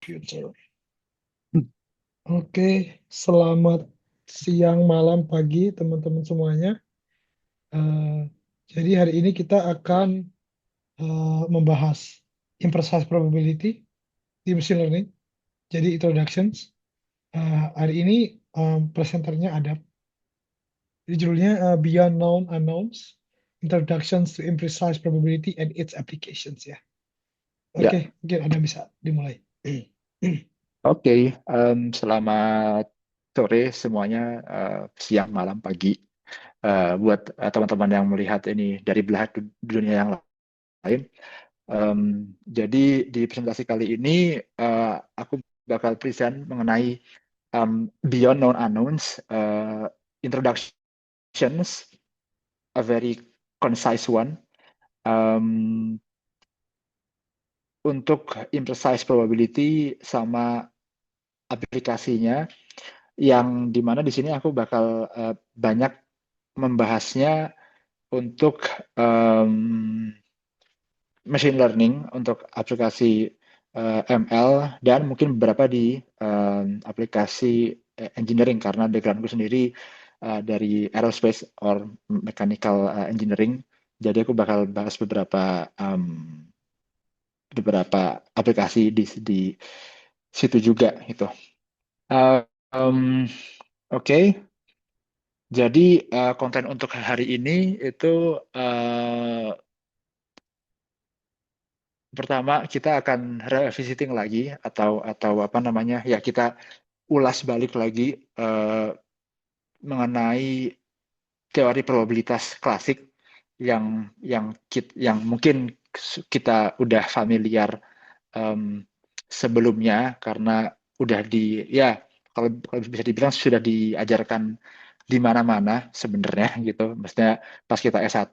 future. Oke, selamat siang, malam, pagi teman-teman semuanya. Eh, jadi hari ini kita akan membahas imprecise probability di machine learning. Jadi introductions. Hari ini presenternya ada. Jadi judulnya Beyond Known Unknowns, Introductions to Imprecise Probability and its Applications ya. Ya, Oke, mungkin ada bisa dimulai. oke. Selamat sore semuanya, siang, malam, pagi. Buat teman-teman yang melihat ini dari belahan dunia yang lain. Em, jadi di presentasi kali ini aku bakal present mengenai Beyond Known Unknowns, Introductions, a very concise one, em, untuk imprecise probability sama aplikasinya. Yang dimana di sini aku bakal banyak membahasnya untuk um, machine learning, untuk aplikasi ML, dan mungkin beberapa di aplikasi engineering, karena backgroundku sendiri dari aerospace or mechanical engineering. Jadi aku bakal bahas beberapa aplikasi di situ juga gitu. Uh, um, Oke. Jadi konten untuk hari ini itu pertama kita akan revisiting lagi atau apa namanya ya, kita ulas balik lagi eh, mengenai teori probabilitas klasik yang mungkin kita udah familiar em, sebelumnya, karena udah ya, kalau bisa dibilang sudah diajarkan di mana-mana sebenarnya gitu. Maksudnya pas kita S1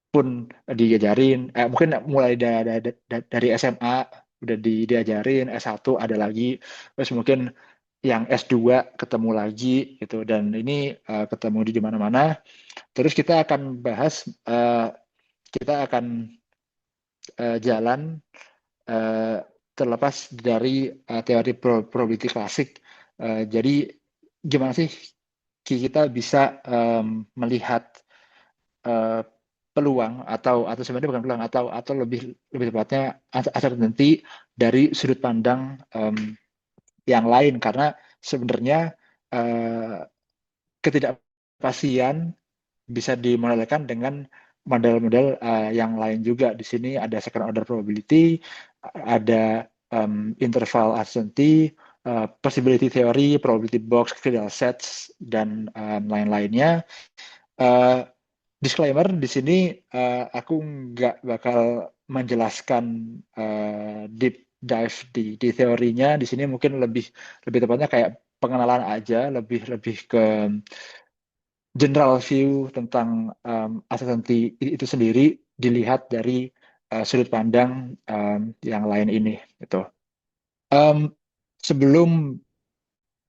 pun diajarin, mungkin mulai dari SMA udah diajarin, S1 ada lagi, terus mungkin yang S2 ketemu lagi gitu, dan ini ketemu di mana-mana. Terus kita akan bahas, kita akan jalan uh, terlepas dari teori probability klasik. Jadi gimana sih kita bisa melihat uh, peluang, atau sebenarnya bukan peluang, atau lebih lebih tepatnya uncertainty dari sudut pandang yang lain, karena sebenarnya uh, ketidakpastian bisa dimodelkan dengan model-model yang lain juga. Di sini ada second order probability, ada interval uncertainty, possibility theory, probability box, Friedel sets, dan lain-lainnya. Uh, Disclaimer di sini, aku nggak bakal menjelaskan deep dive di teorinya. Di sini mungkin lebih lebih tepatnya kayak pengenalan aja, lebih lebih ke general view tentang uncertainty itu sendiri dilihat dari sudut pandang yang lain ini gitu. Um, sebelum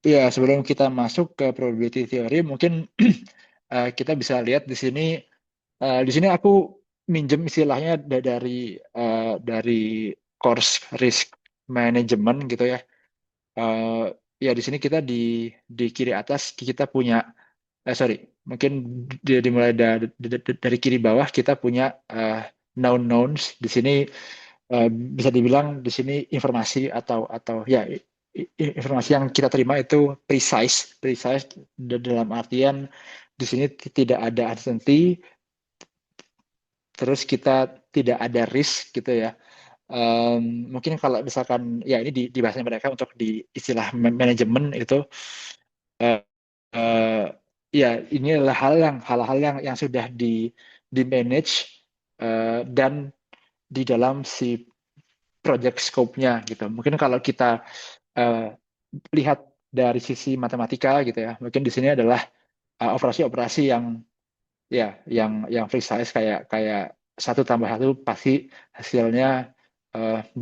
sebelum kita masuk ke probability theory, mungkin kita bisa lihat di sini. Di sini aku minjem istilahnya dari course risk management gitu ya. Ya di sini kita di kiri atas kita punya, sorry, mungkin dimulai dari kiri bawah kita punya known knowns. Di sini bisa dibilang di sini informasi atau ya, informasi yang kita terima itu precise dalam artian di sini tidak ada uncertainty, terus kita tidak ada risk gitu ya. Mungkin kalau misalkan ya ini di bahasa mereka untuk di istilah manajemen itu, uh, uh, ya ini adalah hal-hal yang sudah di manage dan di dalam si project scope-nya gitu. Mungkin kalau kita uh, lihat dari sisi matematika gitu ya, mungkin di sini adalah operasi-operasi yang precise, kayak kayak 1+1 pasti hasilnya 2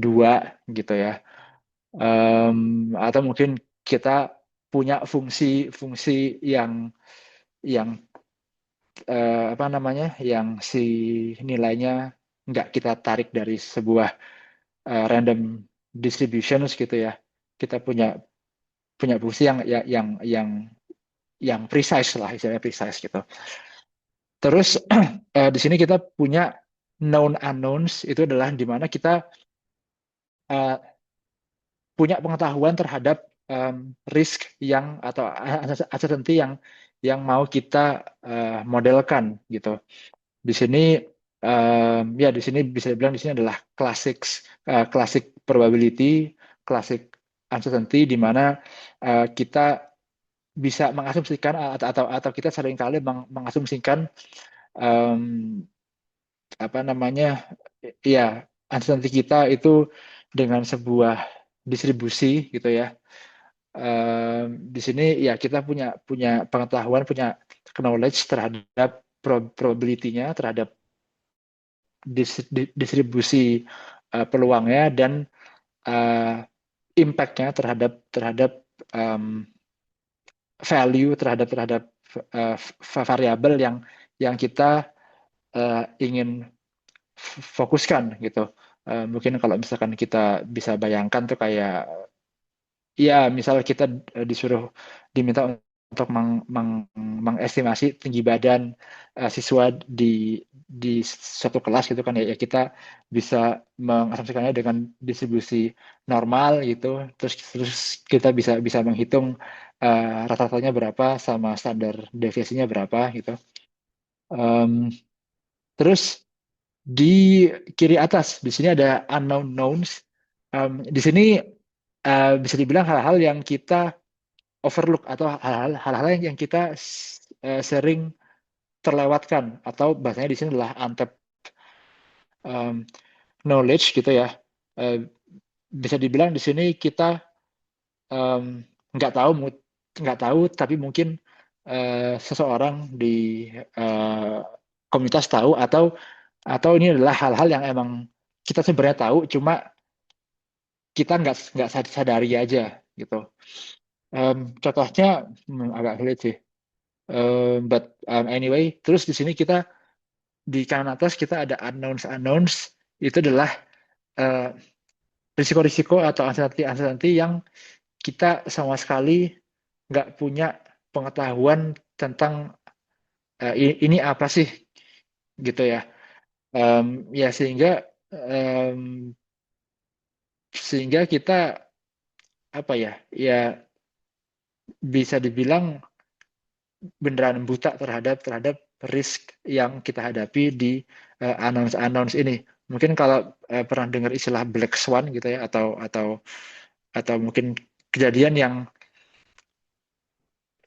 gitu ya. Atau mungkin kita punya fungsi-fungsi yang apa namanya, yang si nilainya nggak kita tarik dari sebuah random distributions gitu ya. Kita punya punya fungsi yang precise lah, istilahnya precise gitu. Terus di sini kita punya known unknowns, itu adalah di mana kita uh, punya pengetahuan terhadap risk yang atau uncertainty yang mau kita modelkan gitu. Di sini ya di sini bisa dibilang di sini adalah classic probability, classic uncertainty di mana kita bisa mengasumsikan atau kita seringkali mengasumsikan um, apa namanya ya uncertainty kita itu dengan sebuah distribusi gitu ya. Di sini ya kita punya punya pengetahuan, punya knowledge terhadap probability-nya, terhadap distribusi peluangnya dan uh, impact-nya terhadap terhadap um, value terhadap terhadap uh, variabel yang kita ingin fokuskan gitu. Mungkin kalau misalkan kita bisa bayangkan tuh kayak ya misal kita disuruh diminta untuk mengestimasi tinggi badan siswa di suatu kelas gitu kan ya, kita bisa mengasumsikannya dengan distribusi normal gitu, terus kita bisa bisa menghitung rata-ratanya berapa sama standar deviasinya berapa gitu. Um, Terus di kiri atas di sini ada unknown knowns. Di sini bisa dibilang hal-hal yang kita overlook atau hal-hal yang kita sering terlewatkan atau bahasanya di sini adalah untapped um, knowledge gitu ya. Uh, Bisa dibilang di sini kita um, nggak tahu nggak tahu tapi mungkin seseorang di uh, komunitas tahu atau ini adalah hal-hal yang emang kita sebenarnya tahu cuma kita nggak sadari aja gitu. Contohnya agak sulit sih. But anyway, terus di sini kita di kanan atas kita ada unknowns itu adalah uh, risiko-risiko atau uncertainty yang kita sama sekali nggak punya pengetahuan tentang ini apa sih gitu ya. Ya um, sehingga kita apa ya ya bisa dibilang beneran buta terhadap risk yang kita hadapi di announce ini. Mungkin kalau pernah dengar istilah black swan gitu ya atau mungkin kejadian yang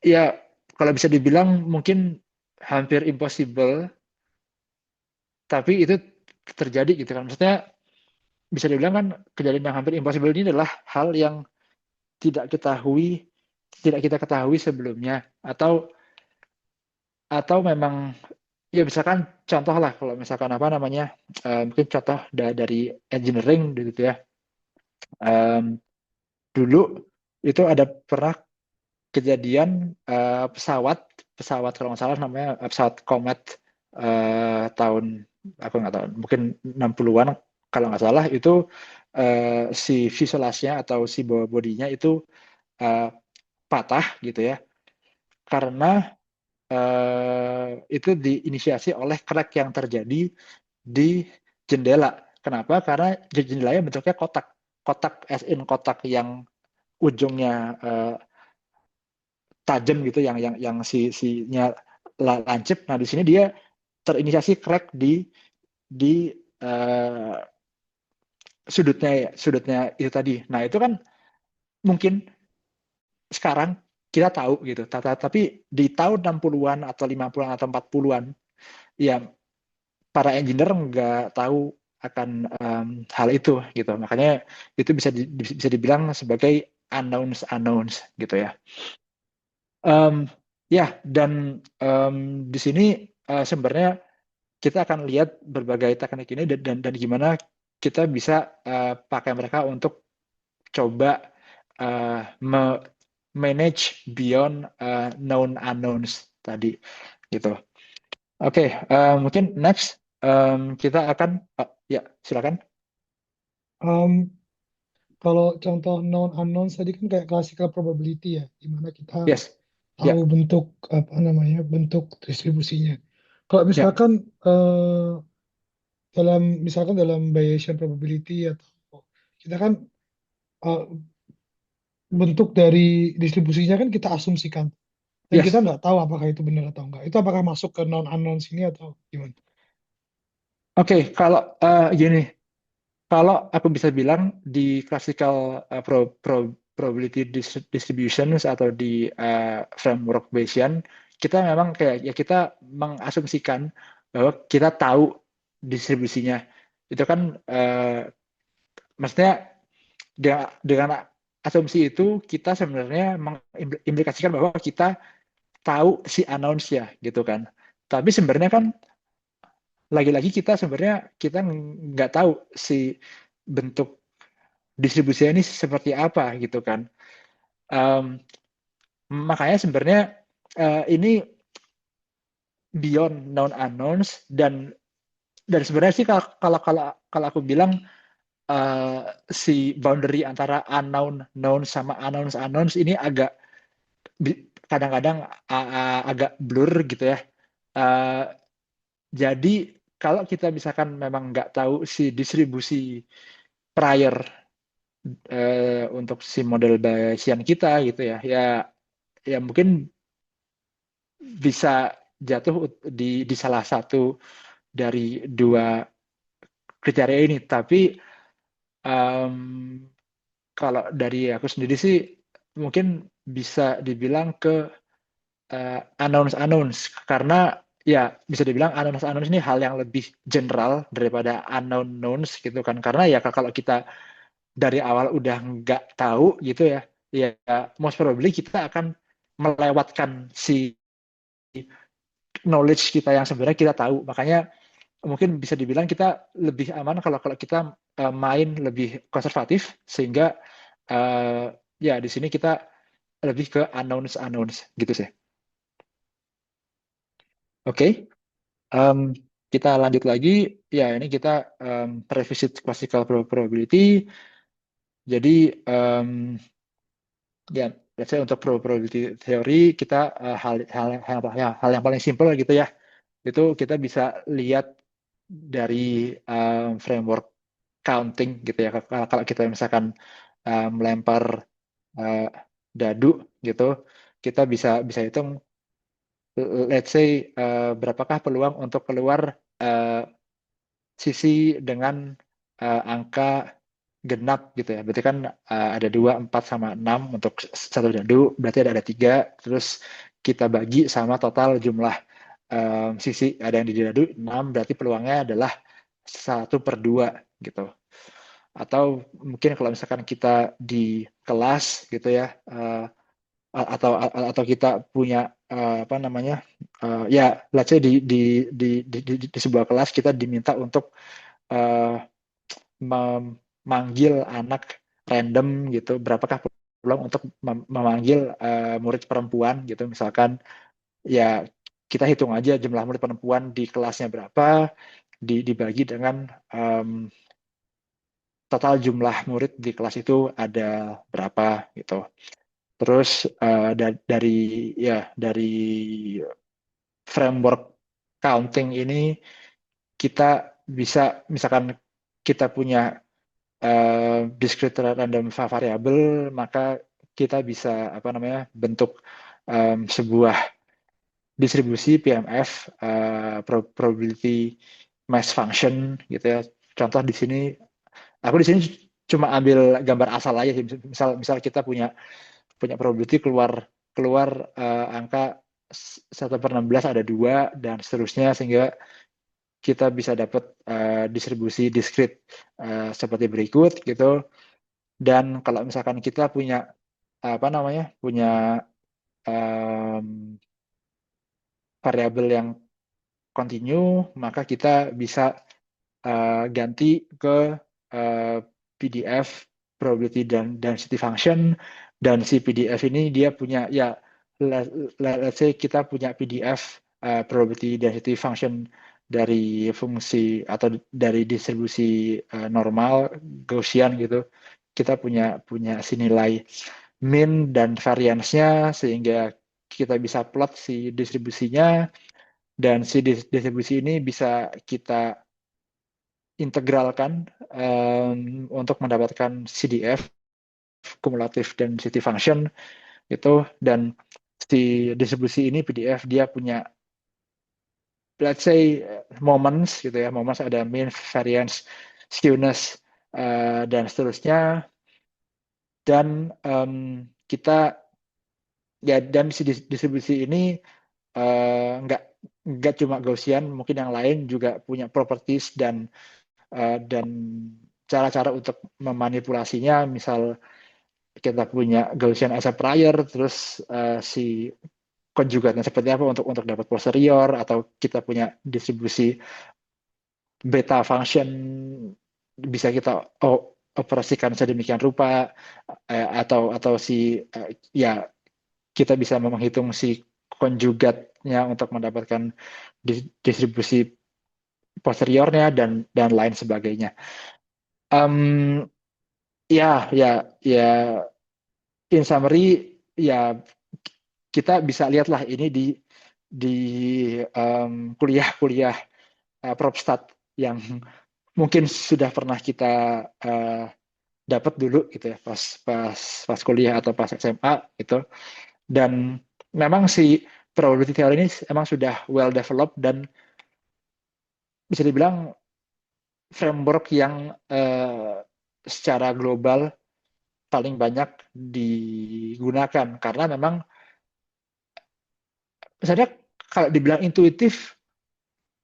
ya kalau bisa dibilang mungkin hampir impossible tapi itu terjadi gitu kan. Maksudnya bisa dibilang kan kejadian yang hampir impossible ini adalah hal yang tidak ketahui tidak kita ketahui sebelumnya atau memang ya misalkan contoh lah kalau misalkan apa namanya mungkin contoh dari engineering gitu ya. Um, Dulu itu ada pernah kejadian pesawat pesawat kalau nggak salah namanya pesawat Comet tahun aku nggak tahu mungkin 60-an kalau nggak salah itu si fuselage-nya atau si bodinya itu uh, patah gitu ya karena itu diinisiasi oleh crack yang terjadi di jendela. Kenapa? Karena jendelanya bentuknya kotak, kotak as in kotak yang ujungnya tajam gitu, yang si-nya lancip. Nah di sini dia terinisiasi crack di uh, sudutnya itu tadi. Nah itu kan mungkin sekarang kita tahu gitu, tapi di tahun 60-an atau 50-an atau 40-an ya para engineer nggak tahu akan hal itu gitu. Makanya itu bisa dibilang sebagai unknowns gitu ya. Ya dan di sini sebenarnya kita akan lihat berbagai teknik ini dan gimana kita bisa pakai mereka untuk coba manage beyond known unknowns tadi gitu. Oke, mungkin next kita akan ya silakan. Um, kalau contoh known unknown tadi kan kayak classical probability ya, di mana kita Yes. tahu Ya, bentuk apa namanya bentuk distribusinya. Kalau ya, misalkan misalkan dalam Bayesian probability atau kita kan eh, bentuk dari distribusinya kan kita asumsikan dan kita yes. nggak tahu apakah itu benar atau enggak. Itu apakah masuk ke known unknown sini atau gimana? Oke, kalau gini, kalau aku bisa bilang di classical probability distributions atau di framework Bayesian, kita memang kayak ya kita mengasumsikan bahwa kita tahu distribusinya. Itu kan maksudnya dengan asumsi itu kita sebenarnya mengimplikasikan bahwa kita tahu si announce-nya gitu kan. Tapi sebenarnya kan lagi-lagi kita sebenarnya kita nggak tahu si bentuk distribusinya ini seperti apa gitu kan. Um, Makanya sebenarnya ini beyond known unknowns dan sebenarnya sih kalau kalau kalau aku bilang si boundary antara unknown known sama unknowns unknowns ini agak kadang-kadang agak blur gitu ya. Uh, jadi kalau kita misalkan memang nggak tahu si distribusi prior untuk si model Bayesian kita gitu ya, ya mungkin bisa jatuh di salah satu dari dua kriteria ini. Tapi um, kalau dari aku sendiri sih mungkin bisa dibilang ke unknowns unknowns karena ya bisa dibilang unknowns unknowns ini hal yang lebih general daripada unknown knowns gitu kan. Karena ya kalau kita dari awal udah nggak tahu gitu ya, ya most probably kita akan melewatkan si knowledge kita yang sebenarnya kita tahu. Makanya mungkin bisa dibilang kita lebih aman kalau kalau kita main lebih konservatif sehingga ya di sini kita lebih ke unknowns unknowns gitu sih. Oke, um, kita lanjut lagi. Ya ini kita revisit classical probability. Jadi ya, let's say untuk probability theory kita hal yang paling simpel gitu ya. Itu kita bisa lihat dari framework counting gitu ya. Kalau kita misalkan melempar uh, dadu gitu, kita bisa bisa hitung let's say berapakah peluang untuk keluar sisi dengan angka genap gitu ya. Berarti kan ada 2, 4, sama 6 untuk satu dadu, berarti ada 3. Terus kita bagi sama total jumlah sisi ada yang di dadu 6, berarti peluangnya adalah 1/2 gitu. Atau mungkin kalau misalkan kita di kelas gitu ya, atau kita punya apa namanya ya let's say di sebuah kelas kita diminta untuk uh, memanggil anak random gitu, berapakah peluang untuk memanggil murid perempuan gitu misalkan, ya kita hitung aja jumlah murid perempuan di kelasnya berapa dibagi dengan total jumlah murid di kelas itu ada berapa gitu. Terus dari framework counting ini kita bisa misalkan kita punya discrete random variable, maka kita bisa apa namanya bentuk sebuah distribusi PMF probability mass function gitu ya. Contoh di sini aku di sini cuma ambil gambar asal aja sih. Misal misal kita punya punya probability keluar keluar angka 1/16 ada 2 dan seterusnya sehingga kita bisa dapat distribusi discrete seperti berikut gitu. Dan kalau misalkan kita punya apa namanya punya um, variabel yang continue, maka kita bisa ganti ke PDF probability dan density function, dan si PDF ini dia punya ya let's say kita punya PDF probability density function dari fungsi atau dari distribusi normal Gaussian gitu. kita punya si nilai mean dan variance-nya sehingga kita bisa plot si distribusinya, dan si distribusi ini bisa kita integralkan untuk mendapatkan CDF, cumulative density function itu. Dan si distribusi ini PDF dia punya, let's say, moments gitu ya, moments ada mean, variance, skewness, dan seterusnya. Dan kita ya, dan si distribusi ini nggak cuma Gaussian, mungkin yang lain juga punya properties dan cara-cara untuk memanipulasinya. Misal kita punya Gaussian as a prior, terus si konjugatnya seperti apa untuk dapat posterior, atau kita punya distribusi beta function bisa kita operasikan sedemikian rupa, atau si ya kita bisa menghitung si konjugatnya untuk mendapatkan distribusi posteriornya dan lain sebagainya. Ya, ya, ya. In summary, ya kita bisa lihatlah ini di kuliah-kuliah PropStat yang mungkin sudah pernah kita dapat dulu gitu ya, pas kuliah atau pas SMA gitu. Dan memang si probability theory ini emang sudah well developed dan bisa dibilang framework yang secara global paling banyak digunakan, karena memang misalnya kalau dibilang intuitif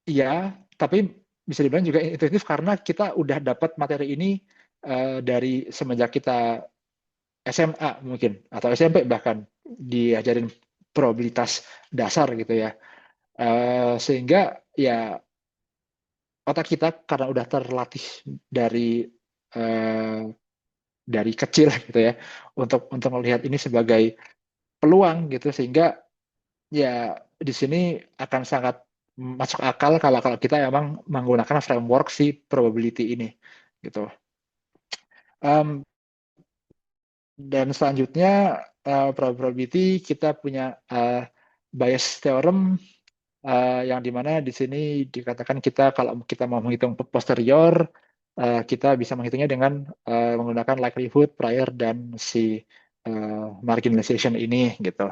ya, tapi bisa dibilang juga intuitif karena kita udah dapat materi ini dari semenjak kita SMA mungkin, atau SMP bahkan diajarin probabilitas dasar gitu ya. Sehingga ya otak kita karena udah terlatih dari kecil gitu ya untuk melihat ini sebagai peluang gitu, sehingga ya di sini akan sangat masuk akal kalau kita emang menggunakan framework si probability ini gitu. Dan selanjutnya probability kita punya bias theorem, yang dimana di sini dikatakan kita kalau kita mau menghitung posterior, kita bisa menghitungnya dengan menggunakan likelihood, prior, dan si marginalization ini gitu.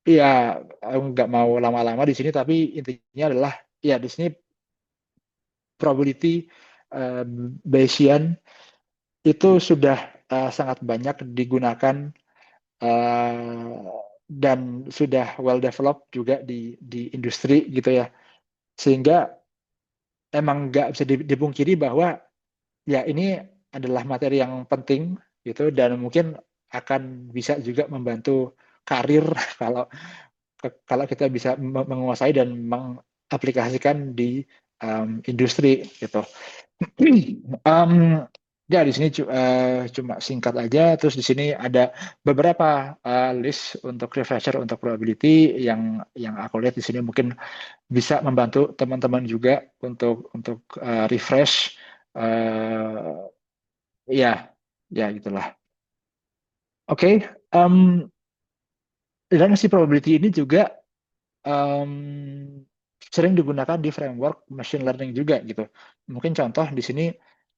Ya, nggak mau lama-lama di sini, tapi intinya adalah ya di sini probability Bayesian itu sudah sangat banyak digunakan dan sudah well developed juga di industri gitu ya, sehingga emang nggak bisa dipungkiri bahwa ya ini adalah materi yang penting gitu, dan mungkin akan bisa juga membantu karir kalau kalau kita bisa menguasai dan mengaplikasikan di industri gitu. Ya di sini cuma singkat aja. Terus di sini ada beberapa list untuk refresher untuk probability yang aku lihat di sini mungkin bisa membantu teman-teman juga untuk refresh. Ya, ya gitulah. Oke, dan si probability ini juga sering digunakan di framework machine learning juga gitu. Mungkin contoh di sini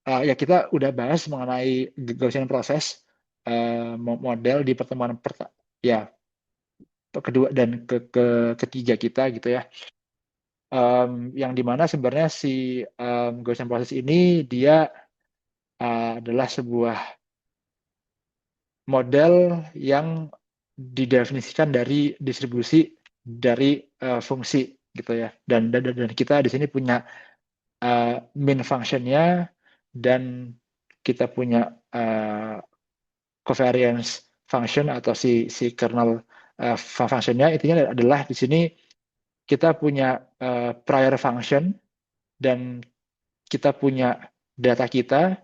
ya kita udah bahas mengenai Gaussian process model di pertemuan ya kedua dan ketiga kita gitu ya. Yang dimana sebenarnya si Gaussian process ini dia adalah sebuah model yang didefinisikan dari distribusi dari fungsi gitu ya. Dan kita di sini punya mean function-nya, dan kita punya covariance function atau si kernel function-nya. Intinya adalah di sini kita punya prior function dan kita punya data kita,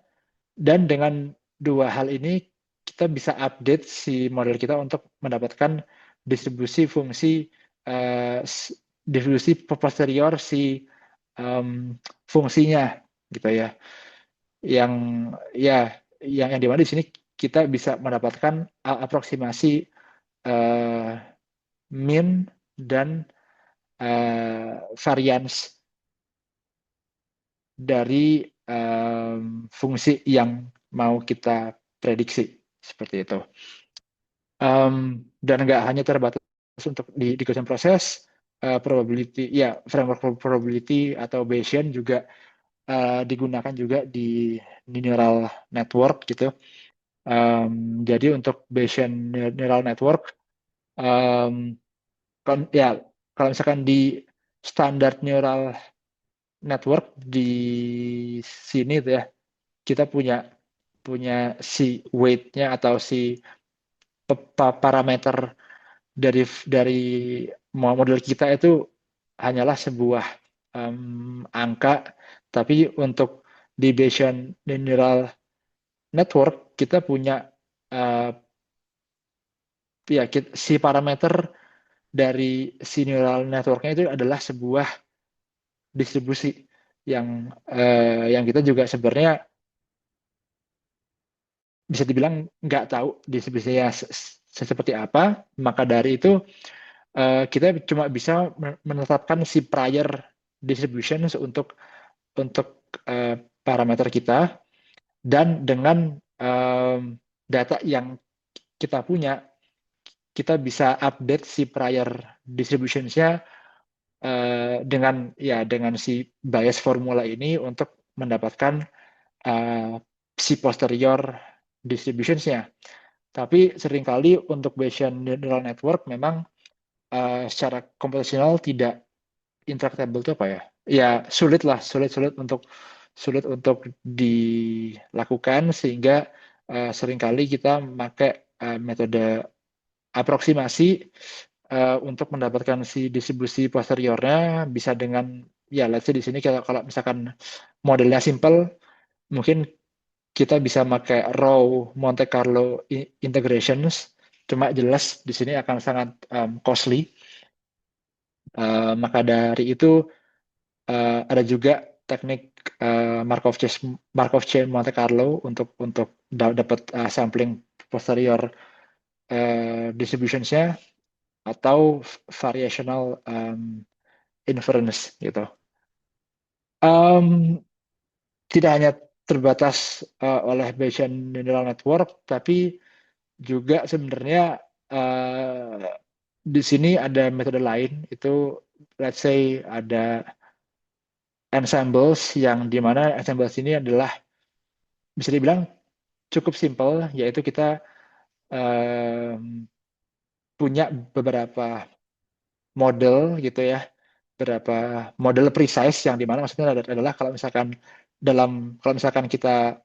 dan dengan dua hal ini kita bisa update si model kita untuk mendapatkan distribusi fungsi distribusi posterior si fungsinya gitu ya. yang ya yang dimana di sini kita bisa mendapatkan aproksimasi uh, mean dan variance dari fungsi yang mau kita prediksi seperti itu. Dan nggak hanya terbatas untuk di Gaussian process, probability ya framework probability atau Bayesian juga digunakan juga di neural network gitu. Jadi untuk Bayesian neural network, ya kalau misalkan di standar neural network di sini tuh ya kita punya punya si weight-nya atau si parameter dari model kita itu hanyalah sebuah angka, tapi untuk di Bayesian neural network kita punya uh, ya si parameter dari si neural networknya itu adalah sebuah distribusi yang kita juga sebenarnya bisa dibilang nggak tahu distribusinya seperti apa. Maka dari itu kita cuma bisa menetapkan si prior distribution untuk parameter kita, dan dengan data yang kita punya kita bisa update si prior distribution-nya dengan si bias formula ini untuk mendapatkan si posterior distribution-nya. Tapi seringkali untuk Bayesian neural network memang secara komputasional tidak intractable itu apa ya? Ya sulit lah, sulit untuk dilakukan, sehingga seringkali kita pakai metode aproksimasi untuk mendapatkan si distribusi posteriornya bisa dengan ya let's say di sini kalau misalkan modelnya simple mungkin kita bisa pakai raw Monte Carlo integrations, cuma jelas di sini akan sangat costly. Maka dari itu ada juga teknik Markov chain Monte Carlo untuk dapat sampling posterior distributions-nya atau variational inference gitu. Um, Tidak hanya terbatas oleh Bayesian neural network, tapi juga sebenarnya di sini ada metode lain, itu let's say ada ensembles, yang dimana ensembles ini adalah bisa dibilang cukup simple, yaitu kita punya beberapa model gitu ya, beberapa model precise, yang dimana maksudnya adalah kalau misalkan kita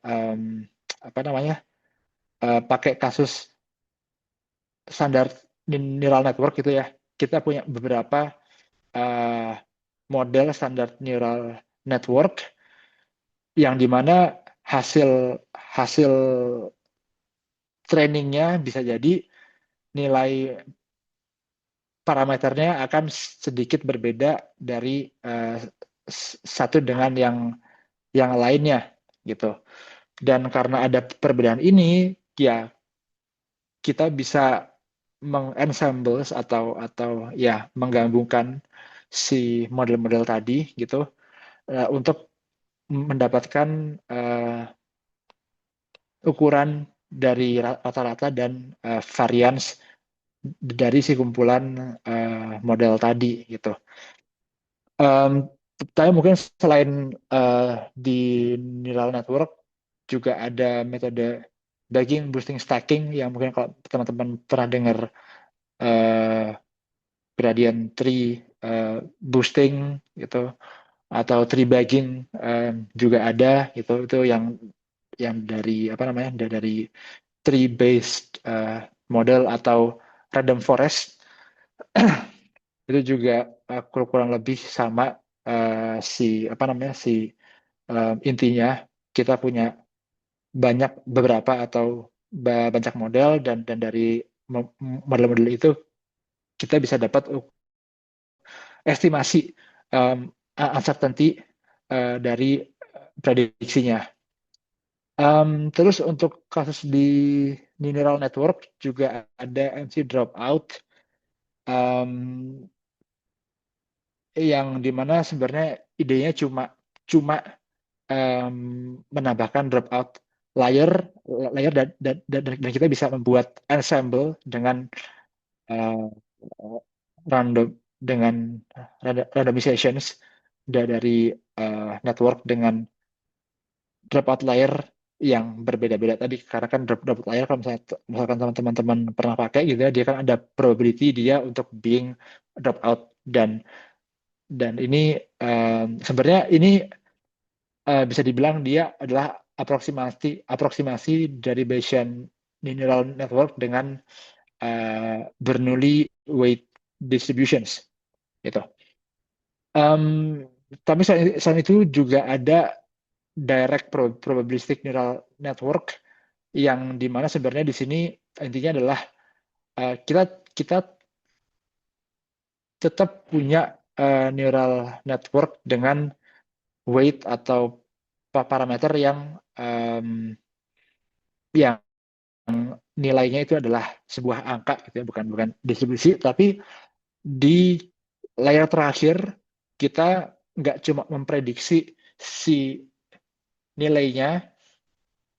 apa namanya pakai kasus standar neural network gitu ya, kita punya beberapa uh, model standar neural network yang dimana hasil hasil trainingnya bisa jadi nilai parameternya akan sedikit berbeda dari satu dengan yang lainnya gitu. Dan karena ada perbedaan ini, ya kita bisa mengensemble atau ya menggabungkan si model-model tadi gitu untuk mendapatkan ukuran dari rata-rata dan varians dari si kumpulan model tadi gitu. Tapi mungkin selain di neural network juga ada metode bagging, boosting, stacking, yang mungkin kalau teman-teman pernah dengar gradient tree boosting gitu, atau tree bagging juga ada gitu. Itu yang dari apa namanya, dari tree based model atau random forest. Itu juga kurang lebih sama si apa namanya si intinya kita punya beberapa atau banyak model, dan dari model-model itu kita bisa dapat estimasi uncertainty dari prediksinya Terus untuk kasus di neural network juga ada MC dropout, um, yang dimana sebenarnya idenya cuma cuma menambahkan dropout layer layer dan kita bisa membuat ensemble dengan uh, random dengan randomizations dari network dengan dropout layer yang berbeda-beda tadi, karena kan dropout layer kalau misalkan teman-teman pernah pakai gitu ya, dia kan ada probability dia untuk being dropout, dan ini sebenarnya ini bisa dibilang dia adalah aproksimasi dari Bayesian neural network dengan Bernoulli weight distributions gitu. Tapi selain itu juga ada direct probabilistic neural network, yang dimana sebenarnya di sini intinya adalah kita kita tetap punya neural network dengan weight atau parameter yang nilainya itu adalah sebuah angka gitu ya, bukan bukan distribusi, tapi di layer terakhir kita nggak cuma memprediksi si nilainya,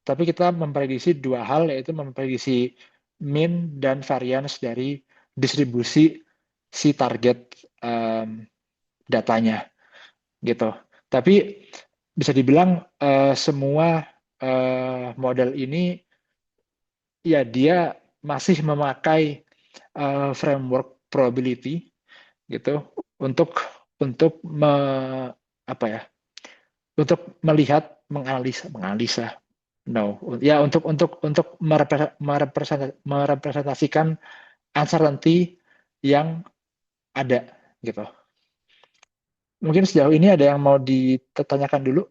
tapi kita memprediksi dua hal, yaitu memprediksi mean dan variance dari distribusi si target datanya gitu. Tapi bisa dibilang semua model ini ya dia masih memakai framework probability gitu untuk untuk me, apa ya untuk melihat menganalisa no ya untuk merepresentasikan uncertainty yang ada gitu. Mungkin sejauh ini ada yang mau ditanyakan dulu?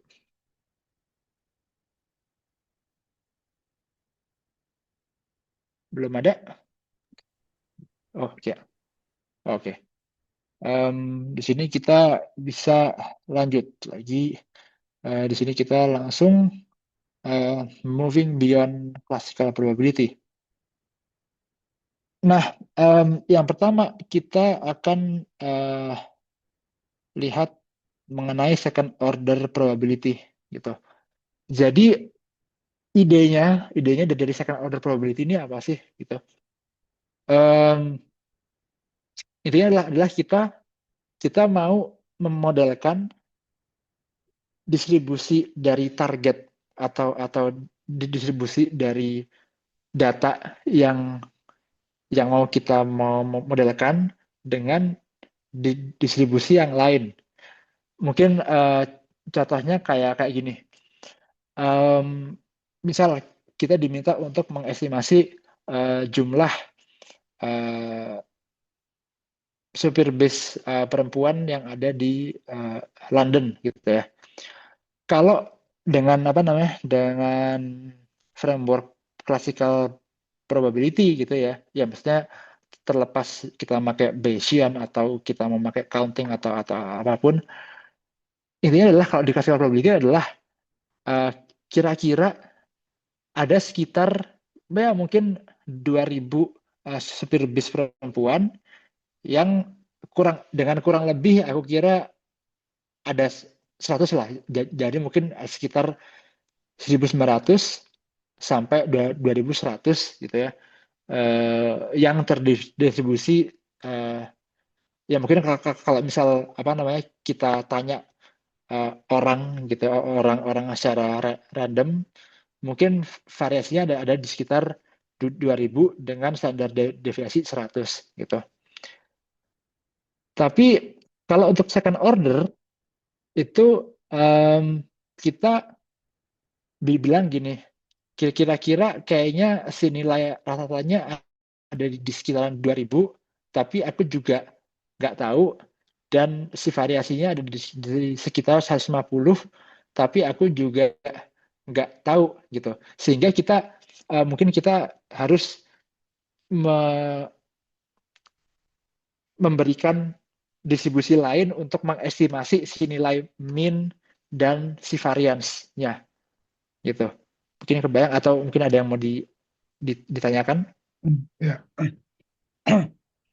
Belum ada? Oh ya, oke. Di sini kita bisa lanjut lagi. Di sini kita langsung moving beyond classical probability. Nah, yang pertama kita akan lihat mengenai second order probability gitu. Jadi idenya dari second order probability ini apa sih gitu? Um, Intinya adalah kita mau memodelkan distribusi dari target atau distribusi dari data yang mau modelkan dengan distribusi yang lain. Mungkin contohnya kayak gini. Misal kita diminta untuk mengestimasi jumlah supir bis perempuan yang ada di London gitu ya. Kalau dengan framework classical probability gitu ya, ya maksudnya terlepas kita memakai Bayesian atau kita memakai counting atau apapun, intinya adalah kalau di classical probability adalah kira-kira ada sekitar ya mungkin 2.000 supir bis perempuan yang kurang lebih aku kira ada 100 lah. Jadi mungkin sekitar 1.900 sampai 2.100 gitu ya. Yang terdistribusi ya mungkin kalau misal kita tanya orang gitu, orang secara random, mungkin variasinya ada di sekitar 2.000 dengan standar deviasi 100 gitu. Tapi kalau untuk second order itu kita bilang gini, kira-kira kayaknya si nilai rata-ratanya ada di sekitaran 2.000, tapi aku juga nggak tahu, dan si variasinya ada di sekitar 150, tapi aku juga nggak tahu gitu. Sehingga mungkin kita harus memberikan distribusi lain untuk mengestimasi si nilai mean dan si variance-nya gitu. Mungkin kebayang atau mungkin ada yang mau ditanyakan? Ya.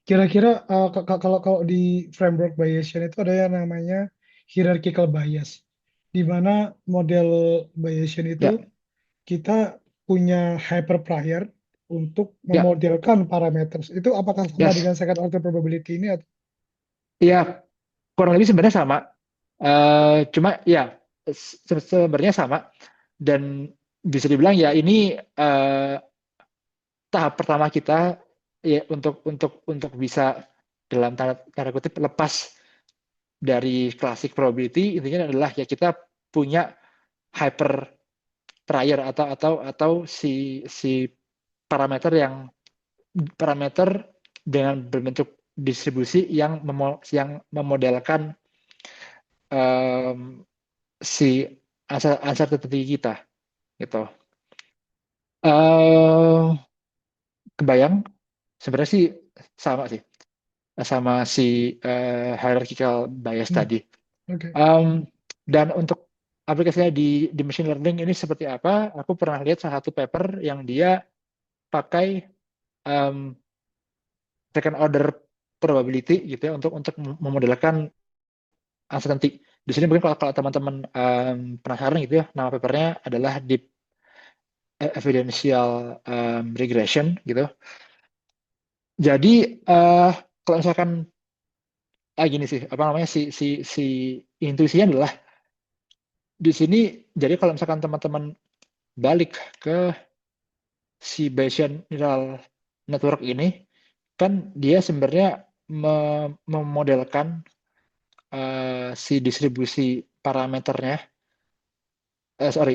Kira-kira kalau kalau di framework Bayesian itu ada yang namanya hierarchical bias, di mana model Bayesian itu Ya, kita punya hyperprior untuk ya, memodelkan parameter. Itu apakah sama yes. dengan second order probability ini? Ya, kurang lebih sebenarnya sama. Cuma ya sebenarnya sama dan bisa dibilang ya ini tahap pertama kita ya untuk bisa dalam tanda kutip lepas dari classic probability, intinya adalah ya kita punya hyper prior atau si parameter dengan berbentuk distribusi yang memodelkan um, si ansar tertinggi kita gitu. Uh, Kebayang sebenarnya sih sama sih sama si hierarchical bias Hmm, tadi. oke. Um, dan untuk aplikasinya di machine learning ini seperti apa? Aku pernah lihat salah satu paper yang dia pakai um, second order probability gitu ya untuk memodelkan uncertainty. Di sini mungkin kalau teman-teman penasaran gitu ya, nama papernya adalah Deep Evidential Regression gitu. Jadi kalau misalkan gini sih, apa namanya si intuisinya adalah di sini. Jadi kalau misalkan teman-teman balik ke si Bayesian neural network ini, kan dia sebenarnya memodelkan si distribusi parameternya,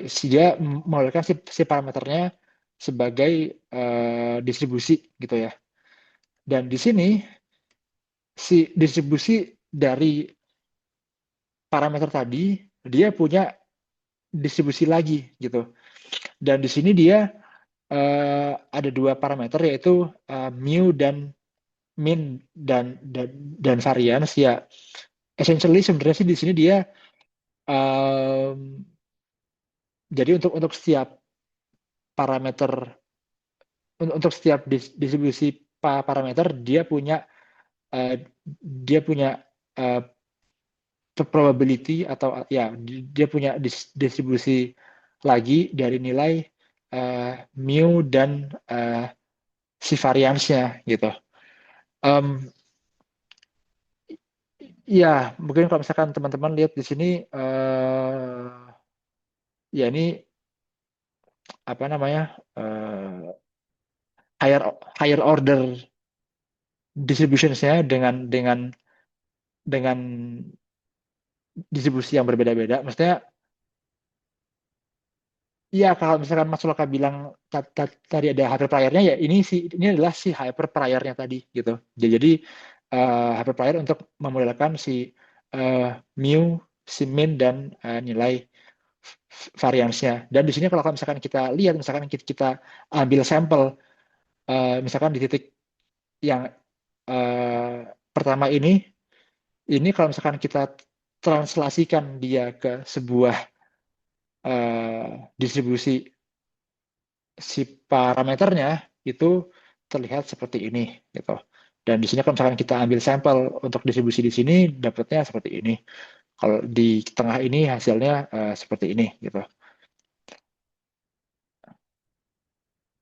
si dia memodelkan si parameternya sebagai distribusi gitu ya. Dan di sini si distribusi dari parameter tadi dia punya distribusi lagi gitu. Dan di sini dia ada dua parameter yaitu mu dan min dan varians ya. Essentially sebenarnya sih di sini dia um, jadi untuk setiap parameter untuk setiap distribusi parameter uh, dia punya uh, probability atau ya dia punya distribusi lagi dari nilai mu dan si variansnya gitu. Um, ya mungkin kalau misalkan teman-teman lihat di sini ya ini apa namanya higher higher order distributionsnya dengan distribusi yang berbeda-beda. Maksudnya iya, kalau misalkan Mas Loka bilang tadi ada hyperplier-nya ya ini adalah si hyperplier-nya tadi gitu. Jadi hyperplier untuk memodelkan si mu, si min dan nilai variansnya. Dan di sini kalau misalkan kita lihat, misalkan kita ambil sampel, misalkan di titik yang pertama ini kalau misalkan kita translasikan dia ke sebuah distribusi si parameternya itu terlihat seperti ini gitu. Dan di sini kalau misalkan kita ambil sampel untuk distribusi di sini dapatnya seperti ini. Kalau di tengah ini hasilnya seperti ini gitu.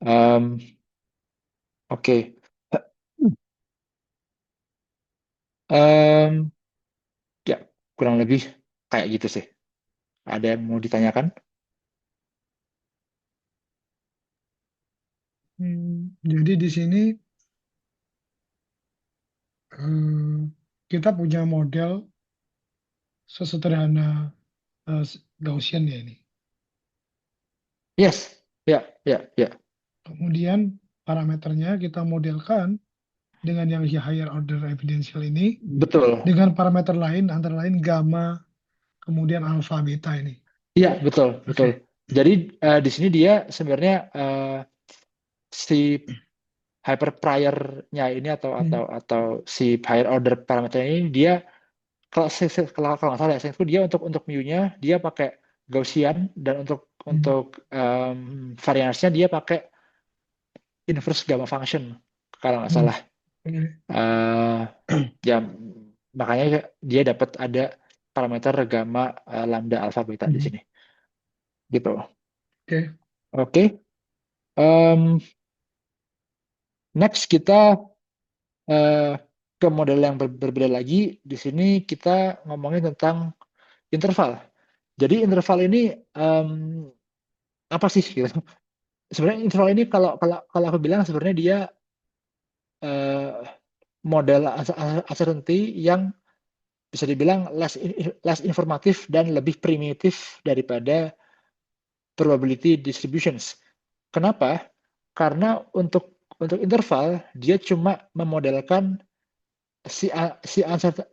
Um, Oke. Um, ya kurang lebih kayak gitu sih. Ada yang mau ditanyakan? Jadi di sini eh, kita punya model sesederhana Gaussian ya ini. Yes. Ya, ya, ya. Kemudian parameternya kita modelkan dengan yang higher order evidential ini Betul. dengan parameter lain antara lain gamma kemudian alpha beta ini. Iya, betul, betul. Oke. Jadi di sini dia sebenarnya si hyperprior-nya ini Hmm. atau si higher order parameter ini dia kalau kalau nggak salah ya, saya itu dia untuk mu-nya dia pakai Gaussian dan Hmm. variansnya dia pakai inverse gamma function kalau nggak Hmm. salah. Oke. Eh, ya makanya dia dapat ada parameter gamma, lambda, alpha, beta di Hmm. sini gitu. Oke. Oke. Em, Next kita eh, ke model yang berbeda lagi. Di sini kita ngomongin tentang interval. Jadi interval ini em, apa sih gitu? Sebenarnya interval ini kalau kalau kalau aku bilang sebenarnya dia eh, model uncertainty yang bisa dibilang less informatif dan lebih primitif daripada probability distributions. Kenapa? Karena untuk interval dia cuma memodelkan si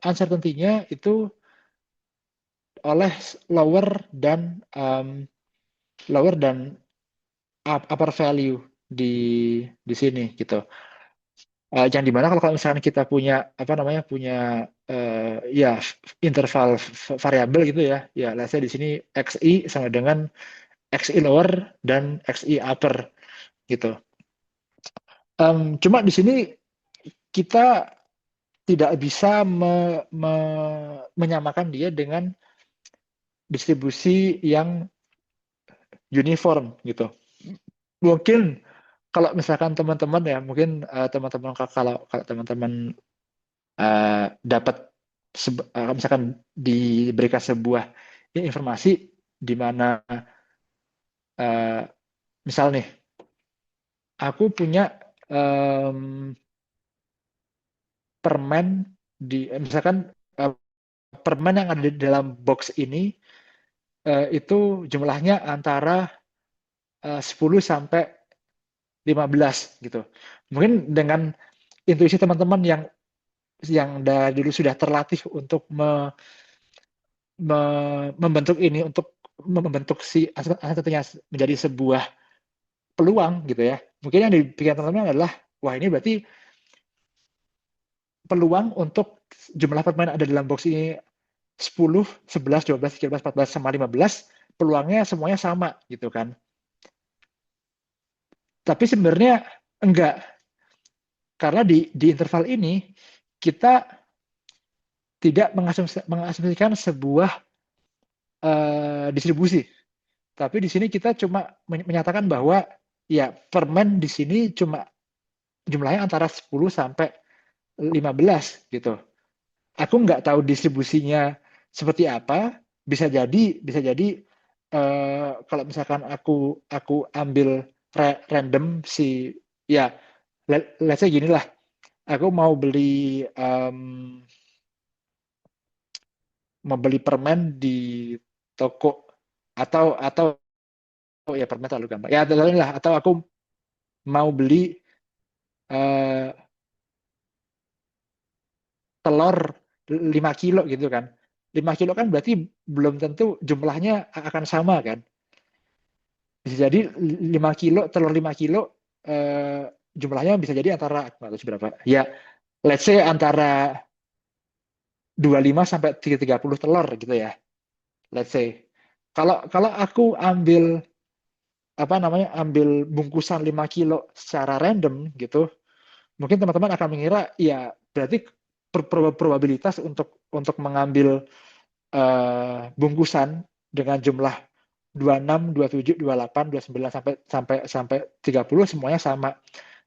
uncertainty-nya itu oleh lower dan lower dan upper value di sini gitu. Yang dimana kalau misalkan kita punya apa namanya punya ya interval variabel gitu ya, ya let's say di sini xi sama dengan xi lower dan xi upper gitu. Cuma di sini kita tidak bisa menyamakan dia dengan distribusi yang uniform gitu. Mungkin kalau misalkan teman-teman ya, mungkin teman-teman kalau kalau teman-teman dapat misalkan diberikan sebuah informasi di mana uh, misal nih aku punya em, permen misalkan uh, permen yang ada di dalam box ini itu jumlahnya antara 10 sampai 15 gitu. Mungkin dengan intuisi teman-teman yang dari dulu sudah terlatih untuk membentuk ini, untuk membentuk si asetnya menjadi sebuah peluang gitu ya. Mungkin yang dipikirkan teman-teman adalah wah ini berarti peluang untuk jumlah pemain ada dalam box ini 10, 11, 12, 13, 14 sama 15 peluangnya semuanya sama gitu kan. Tapi sebenarnya enggak, karena di interval ini kita tidak mengasumsikan sebuah distribusi. Tapi di sini kita cuma menyatakan bahwa ya permen di sini cuma jumlahnya antara 10 sampai 15 gitu. Aku nggak tahu distribusinya seperti apa. Bisa jadi kalau misalkan aku ambil random si ya let's say gini lah. Aku mau beli permen di toko atau ya permen terlalu gampang. Ya lah atau aku mau beli eh, telur 5 kilo gitu kan. 5 kilo kan berarti belum tentu jumlahnya akan sama kan. Bisa jadi 5 kilo, telur 5 kilo jumlahnya bisa jadi antara, atau berapa. Ya, let's say antara 25 sampai 30 telur gitu ya. Let's say. Kalau kalau aku ambil bungkusan 5 kilo secara random gitu, mungkin teman-teman akan mengira ya berarti probabilitas untuk mengambil bungkusan dengan jumlah 26, 27, 28, 29 sampai sampai sampai 30 semuanya sama.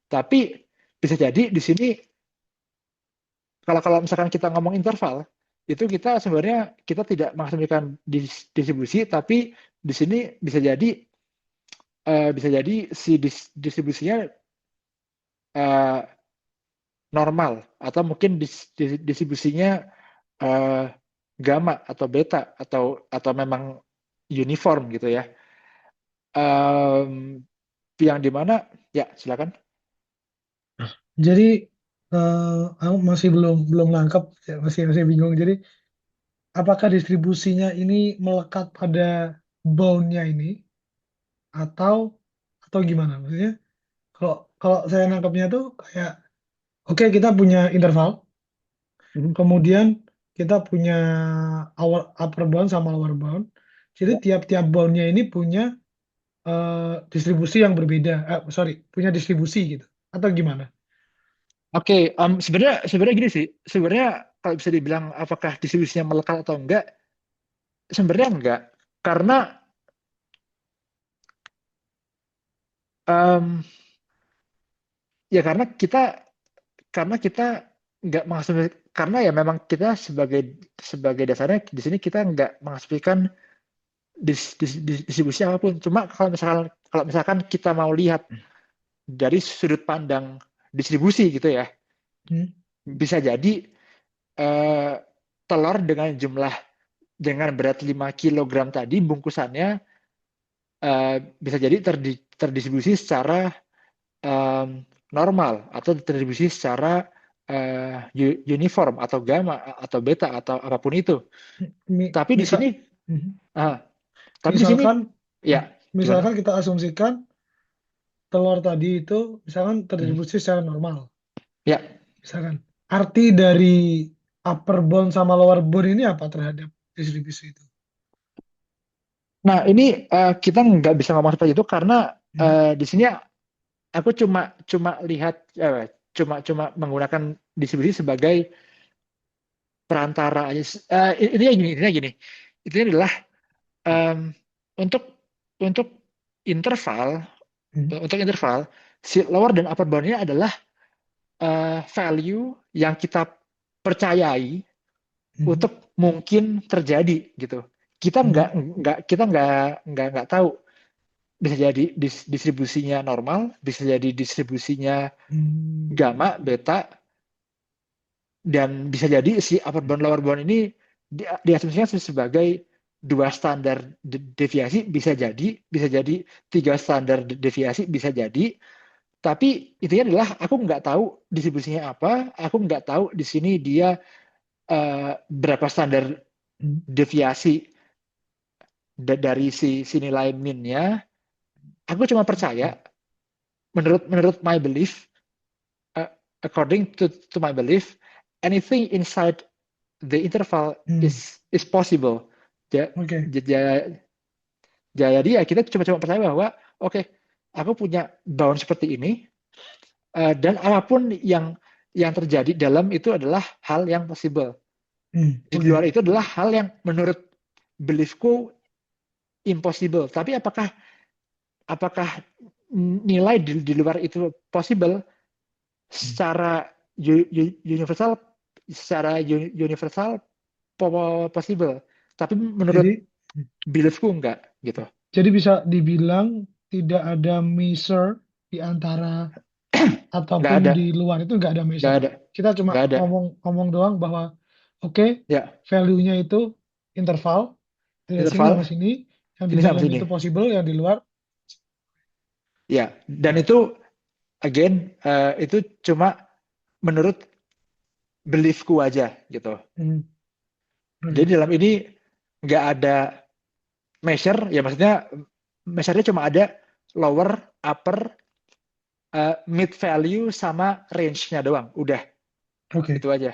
Tapi bisa jadi di sini kalau kalau misalkan kita ngomong interval itu kita sebenarnya kita tidak mengasumsikan distribusi, tapi di sini bisa jadi si distribusinya uh, normal atau mungkin distribusinya uh, gamma atau beta atau memang uniform gitu ya. Um, yang dimana ya silakan. Jadi aku masih belum belum nangkep, ya, masih masih bingung. Jadi apakah distribusinya ini melekat pada bound-nya ini atau atau gimana? Maksudnya kalau kalau saya nangkepnya tuh kayak oke kita punya interval, Mhm. kemudian kita punya upper bound sama lower bound. Jadi Ya, tiap-tiap boundnya ini punya distribusi yang berbeda. Sorry, punya distribusi gitu. Atau gimana? Oke, sebenarnya sebenarnya gini sih. Sebenarnya kalau bisa dibilang apakah distribusinya melekat atau enggak, sebenarnya enggak. Karena em, ya karena kita nggak mengasumsi, karena ya memang kita sebagai sebagai dasarnya di sini kita nggak mengasumsikan distribusi apapun. Cuma kalau misalkan kita mau lihat dari sudut pandang distribusi gitu ya, Hmm? bisa jadi eh, telur dengan berat 5 kilogram tadi bungkusannya bisa jadi terdistribusi secara normal atau terdistribusi secara uniform atau gamma atau beta atau apapun itu. Tapi di Misal, sini, Mhm. ah, tapi di sini, misalkan, ya gimana? misalkan kita asumsikan telur tadi itu misalkan Hmm. terdistribusi secara normal. Ya, Misalkan arti dari upper bound sama lower bound ini apa terhadap distribusi itu? nah ini kita nggak bisa ngomong seperti itu karena Hmm? di sini aku cuma cuma lihat cuma cuma menggunakan distribusi sebagai perantara aja. Intinya gini, itu adalah em, untuk untuk interval Hmm? untuk interval si lower dan upper boundnya adalah value yang kita percayai Hmm? untuk mungkin terjadi gitu. Kita Hmm? nggak tahu, bisa jadi distribusinya normal, bisa jadi distribusinya Hmm? gamma, beta, dan bisa jadi si upper bound lower bound ini diasumsikan sebagai dua standar deviasi, bisa jadi tiga standar deviasi, bisa jadi. Tapi intinya adalah aku nggak tahu distribusinya apa, aku nggak tahu di sini dia berapa standar Hmm? deviasi dari si nilai minnya. Aku cuma percaya menurut menurut my belief, uh, according to my belief, anything inside the interval Hmm? is possible. Ja- Oke. ja- Jadi ya kita cuma percaya bahwa oke, aku punya bound seperti ini, dan apapun yang terjadi dalam itu adalah hal yang possible. Di Oke. luar itu adalah hal yang menurut beliefku impossible. Tapi apakah nilai di luar itu possible Hmm. secara universal, secara universal possible. Tapi menurut Jadi, beliefku enggak gitu. jadi bisa dibilang tidak ada measure di antara Nggak ataupun ada, di luar itu nggak ada nggak measure. ada, Kita cuma nggak ada. ngomong doang bahwa oke, Ya, value-nya itu interval dari sini interval sama sini, yang di sini sama dalam sini. itu possible, yang di luar. Ya, dan itu again itu cuma menurut beliefku aja gitu. Hmm, Jadi oke. dalam ini nggak ada measure, ya maksudnya measure-nya cuma ada lower, upper, mid value sama range-nya doang. Udah, Oke. itu aja.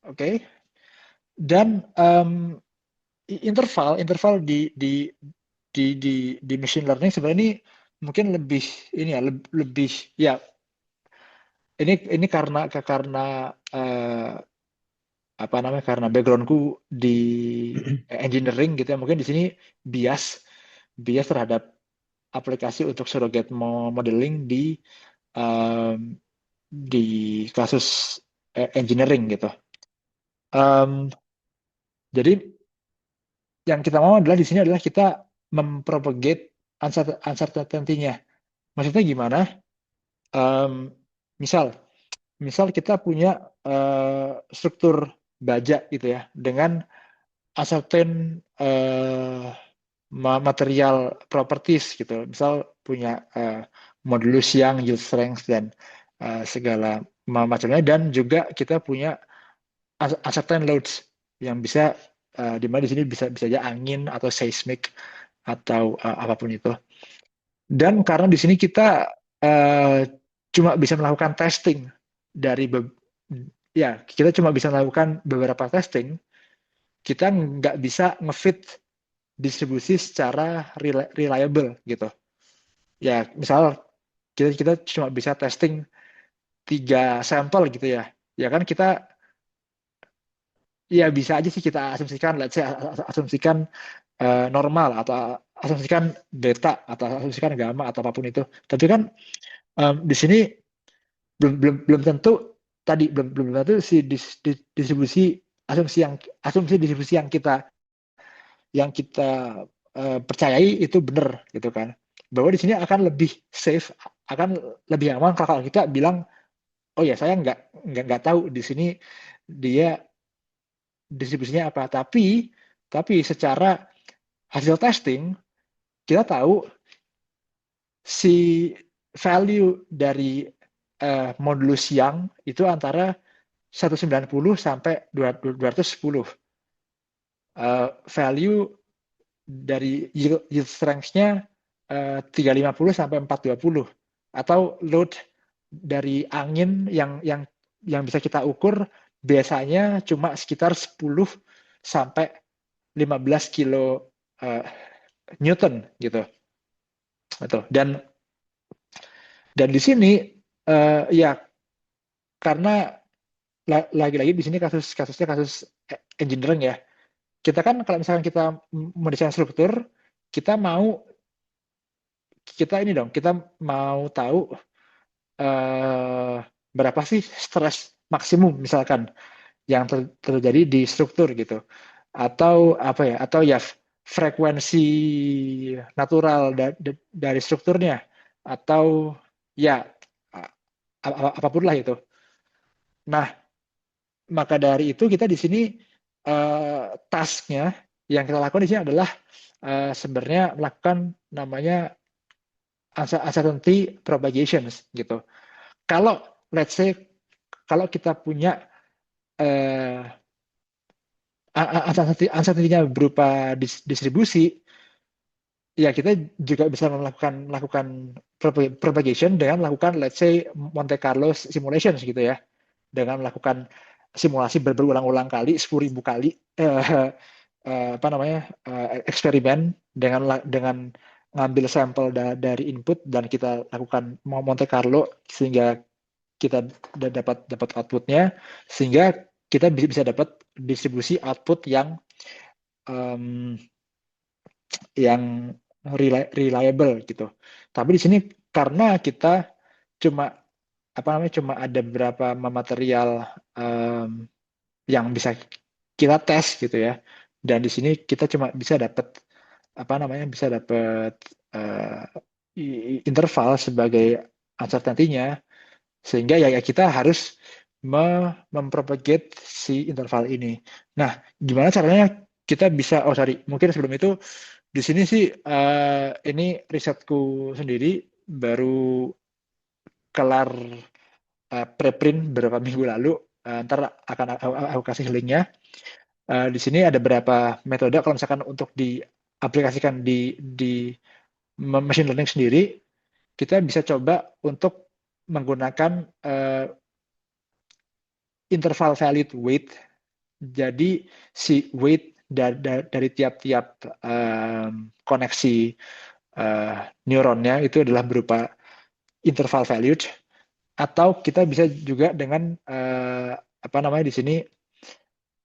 Oke. Okay? Dan interval interval di machine learning sebenarnya ini mungkin lebih ini ya lebih ya ini karena apa namanya, karena backgroundku di engineering gitu ya, mungkin di sini bias bias terhadap aplikasi untuk surrogate modeling um, di kasus engineering gitu. Um, jadi yang kita mau adalah di sini adalah kita mempropagate uncertainty-nya. Maksudnya gimana? Um, misal misal kita punya struktur baja gitu ya dengan uncertain material properties gitu. Misal punya modulus yang yield strength dan segala macamnya, dan juga kita punya uncertain loads yang bisa di mana di sini bisa bisa aja angin atau seismic atau apapun itu. Dan karena di sini kita uh, cuma bisa melakukan testing dari ya kita cuma bisa melakukan beberapa testing, kita nggak bisa ngefit distribusi secara reliable gitu. Ya, misal kita cuma bisa testing 3 sampel gitu ya. Ya kan kita ya bisa aja sih kita asumsikan, let's say asumsikan normal atau asumsikan beta atau asumsikan gamma atau apapun itu. Tapi kan di sini belum tentu tadi belum tentu si distribusi asumsi distribusi yang kita percayai itu benar gitu kan. Bahwa di sini akan lebih safe, akan lebih aman kalau kita bilang, oh ya saya nggak tahu di sini dia distribusinya apa. Tapi secara hasil testing kita tahu si value dari modulus yang itu antara 190 sampai 210. Value dari yield strength-nya 350 sampai 420, atau load dari angin yang bisa kita ukur biasanya cuma sekitar 10 sampai 15 kilo Newton gitu. Betul. Dan di sini ya karena lagi-lagi di sini kasusnya kasus engineering ya. Kita kan kalau misalkan kita mendesain struktur, kita mau kita mau tahu berapa sih stres maksimum misalkan yang terjadi di struktur gitu, atau apa ya, atau ya frekuensi natural dari strukturnya, atau ya apapun lah itu. Nah, maka dari itu kita di sini tasknya yang kita lakukan di sini adalah sebenarnya melakukan namanya uncertainty propagations gitu. Kalau let's say kalau kita punya uncertainty-nya berupa distribusi, ya kita juga bisa melakukan propagation dengan melakukan let's say Monte Carlo simulations gitu ya, dengan melakukan simulasi berulang-ulang kali 10.000 kali eksperimen dengan ngambil sampel dari input dan kita lakukan Monte Carlo sehingga kita dapat outputnya, sehingga kita bisa dapat distribusi output yang reliable gitu. Tapi di sini karena kita cuma ada beberapa material yang bisa kita tes gitu ya. Dan di sini kita cuma bisa dapat interval sebagai uncertainty-nya, sehingga ya kita harus mempropagate si interval ini. Nah, gimana caranya kita bisa, mungkin sebelum itu di sini sih ini risetku sendiri baru kelar preprint beberapa minggu lalu. Ntar akan aku kasih linknya. Di sini ada beberapa metode kalau misalkan untuk diaplikasikan di machine learning sendiri, kita bisa coba untuk menggunakan interval valued weight. Jadi si weight dari tiap-tiap koneksi neuronnya itu adalah berupa interval valued, atau kita bisa juga dengan di sini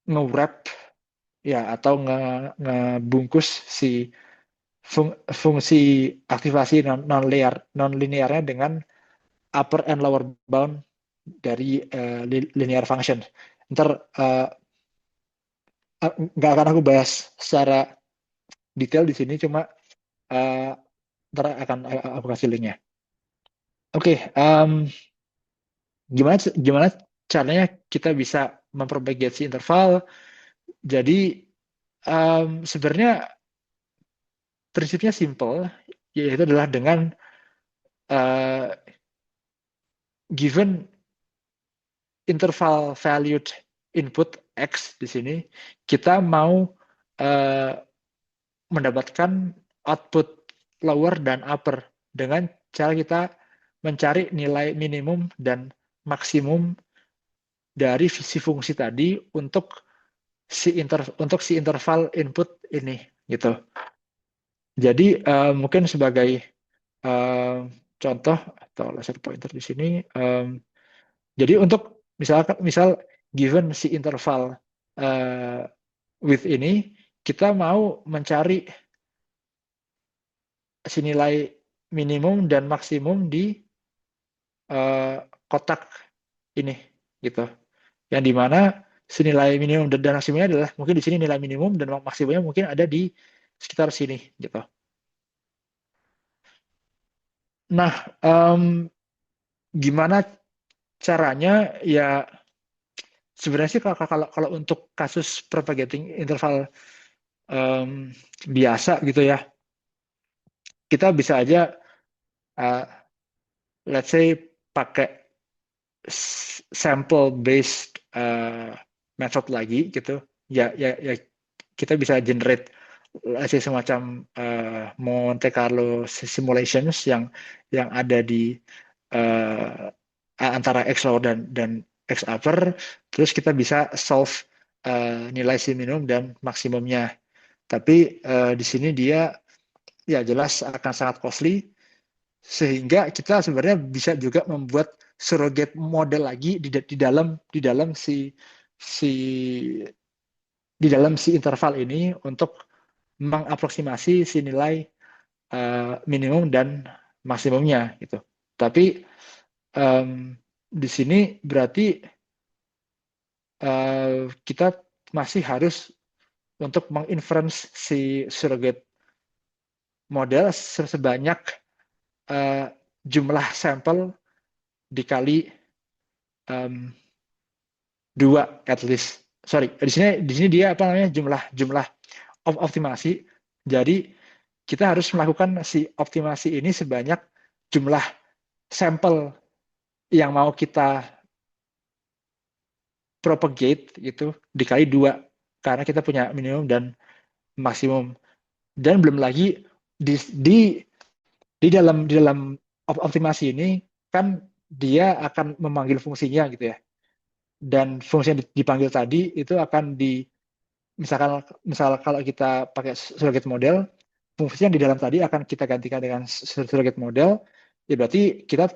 nge-wrap ya, atau ngebungkus si fungsi aktivasi non linearnya dengan upper and lower bound dari linear function. Ntar nggak akan aku bahas secara detail di sini, cuma ntar akan aku kasih linknya. Oke, gimana caranya kita bisa mempropagasi interval? Jadi sebenarnya prinsipnya simple, yaitu adalah dengan given interval valued input X di sini, kita mau mendapatkan output lower dan upper dengan cara kita mencari nilai minimum dan maksimum dari si fungsi tadi untuk si interval input ini. gitu. Jadi mungkin sebagai eh, contoh atau laser pointer di sini, jadi untuk misal given si interval eh, width ini, kita mau mencari si nilai minimum dan maksimum di eh, kotak ini gitu. Yang dimana senilai minimum dan maksimumnya adalah mungkin di sini nilai minimum dan maksimumnya mungkin ada di sekitar sini gitu. Nah, gimana caranya ya sebenarnya sih kalau untuk kasus propagating interval biasa gitu ya, kita bisa aja uh, let's say pakai sample based method lagi gitu. Ya kita bisa generate semacam Monte Carlo simulations yang ada di uh, antara X lower dan X upper, terus kita bisa solve nilai si minimum dan maksimumnya. Tapi di sini dia ya jelas akan sangat costly, sehingga kita sebenarnya bisa juga membuat surrogate model lagi di dalam si si interval ini untuk mengaproksimasi si nilai minimum dan maksimumnya gitu. Tapi di sini berarti kita masih harus untuk menginference si surrogate model sebanyak jumlah sampel dikali um, dua at least. Sorry, di sini dia apa namanya jumlah jumlah optimasi. Jadi kita harus melakukan si optimasi ini sebanyak jumlah sampel yang mau kita propagate itu dikali dua karena kita punya minimum dan maksimum. Dan belum lagi di di di dalam optimasi ini kan dia akan memanggil fungsinya gitu ya. Dan fungsi yang dipanggil tadi itu akan misal kalau kita pakai surrogate model, fungsi yang di dalam tadi akan kita gantikan dengan surrogate model, ya berarti kita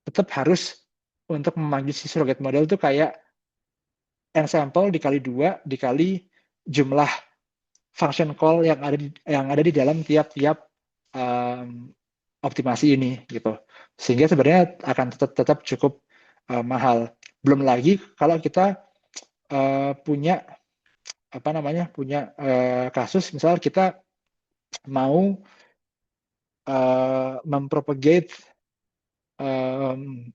tetap harus untuk memanggil si surrogate model itu kayak n sample dikali dua dikali jumlah function call yang ada di dalam tiap-tiap um, optimasi ini gitu. Sehingga sebenarnya akan tetap cukup mahal. Belum lagi kalau kita punya apa namanya punya kasus misal kita mau mempropagate um,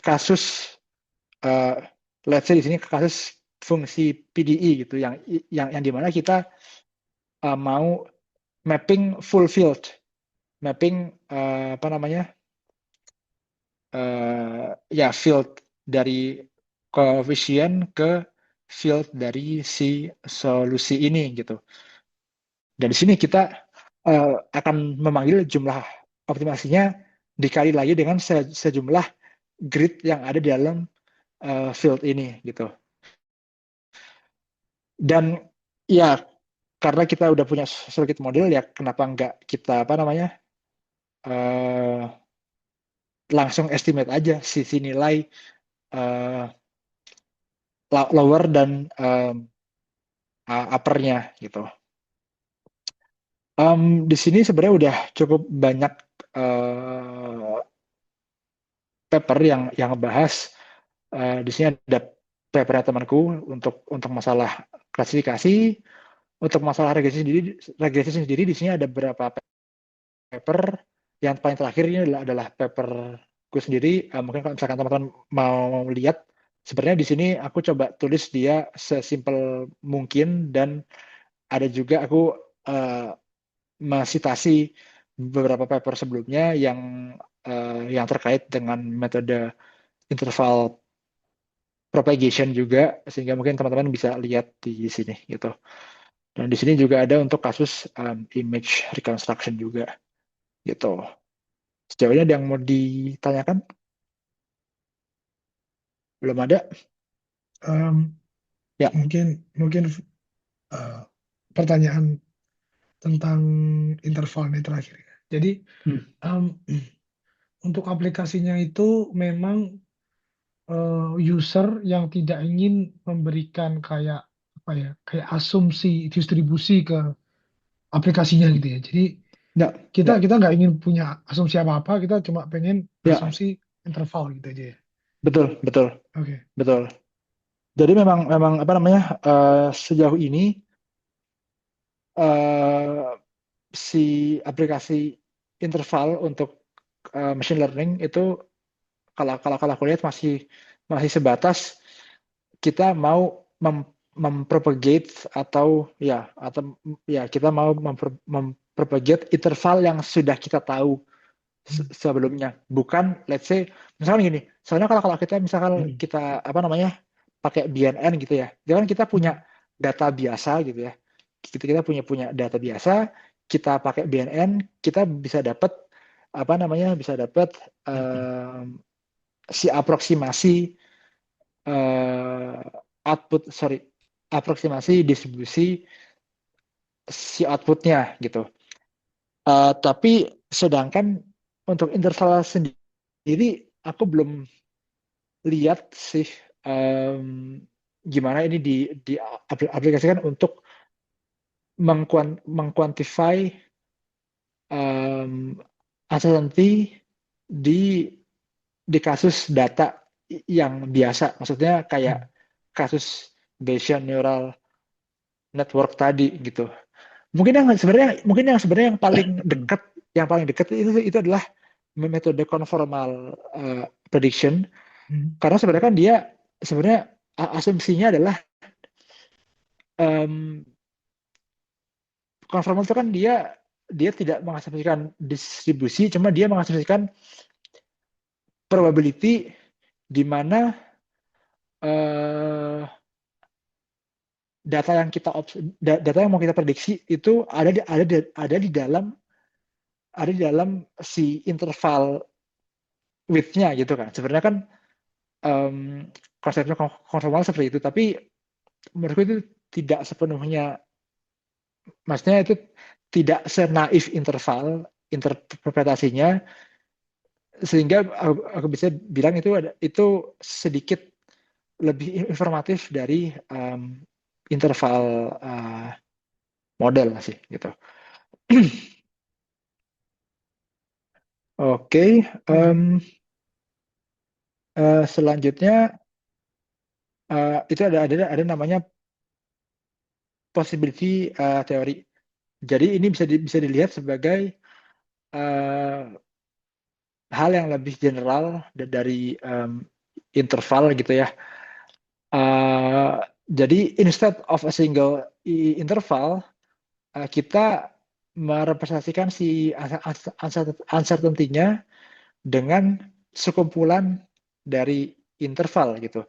kasus uh, let's say di sini kasus fungsi PDE gitu yang dimana kita mau mapping full field, mapping apa namanya ya field dari koefisien ke field dari si solusi ini gitu. Dan di sini kita akan memanggil jumlah optimasinya dikali lagi dengan sejumlah grid yang ada di dalam field ini gitu. Dan ya karena kita udah punya circuit model ya kenapa nggak kita apa namanya uh, langsung estimate aja si nilai uh, lower dan uppernya gitu. Di sini sebenarnya udah cukup banyak uh, paper yang bahas. Di sini ada papernya temanku untuk masalah klasifikasi, untuk masalah regresi sendiri di sini ada beberapa paper. Yang paling terakhir ini adalah paperku sendiri. Mungkin kalau misalkan teman-teman mau lihat, sebenarnya di sini aku coba tulis dia sesimpel mungkin dan ada juga aku mensitasi beberapa paper sebelumnya yang terkait dengan metode interval propagation juga sehingga mungkin teman-teman bisa lihat di sini gitu. Dan di sini juga ada untuk kasus image reconstruction juga gitu. Sejauh ini ada yang mau ditanyakan? Belum ada? Um, Ya, mungkin mungkin uh, pertanyaan tentang interval ini terakhir. Jadi Hmm. em, untuk aplikasinya itu memang user yang tidak ingin memberikan kayak apa ya, kayak asumsi distribusi ke aplikasinya gitu ya. Jadi Ya, kita ya, kita nggak ingin punya asumsi apa-apa, kita cuma pengen ya, asumsi interval gitu aja ya. betul, betul, Oke. betul. Jadi memang memang apa namanya sejauh ini eh, si aplikasi interval untuk machine learning itu kalau aku lihat masih masih sebatas kita mau mempropagate atau kita mau mempropagate interval yang sudah kita tahu Hmm. sebelumnya, bukan let's say misalkan gini, soalnya kalau kita misalkan Hmm. kita apa namanya pakai BNN gitu ya, itu kan kita punya Hmm. data biasa gitu ya, kita punya punya data biasa, kita pakai BNN, kita bisa dapat apa namanya bisa dapat si aproksimasi eh, aproksimasi distribusi si outputnya gitu. Tapi sedangkan untuk interval sendiri aku belum lihat sih em, gimana ini diaplikasikan untuk mengkuantify um, uncertainty di kasus data yang biasa, maksudnya Hmm. kayak kasus Bayesian neural network tadi gitu. Mungkin yang sebenarnya yang paling dekat itu adalah metode conformal prediction, Hmm. karena sebenarnya kan dia sebenarnya asumsinya adalah um, conformal itu kan dia dia tidak mengasumsikan distribusi, cuma dia mengasumsikan probability di mana uh, data yang mau kita prediksi itu ada di dalam si interval width-nya gitu kan. Sebenarnya kan um, konsepnya konformal seperti itu, tapi menurutku itu tidak sepenuhnya, maksudnya itu tidak senaif interval interpretasinya, sehingga aku bisa bilang itu sedikit lebih informatif dari interval model sih gitu. Oke, Oke. selanjutnya itu ada namanya possibility teori. Jadi ini bisa dilihat sebagai uh, hal yang lebih general dari interval gitu ya. Jadi instead of a single interval, kita merepresentasikan si uncertainty-nya dengan sekumpulan dari interval gitu.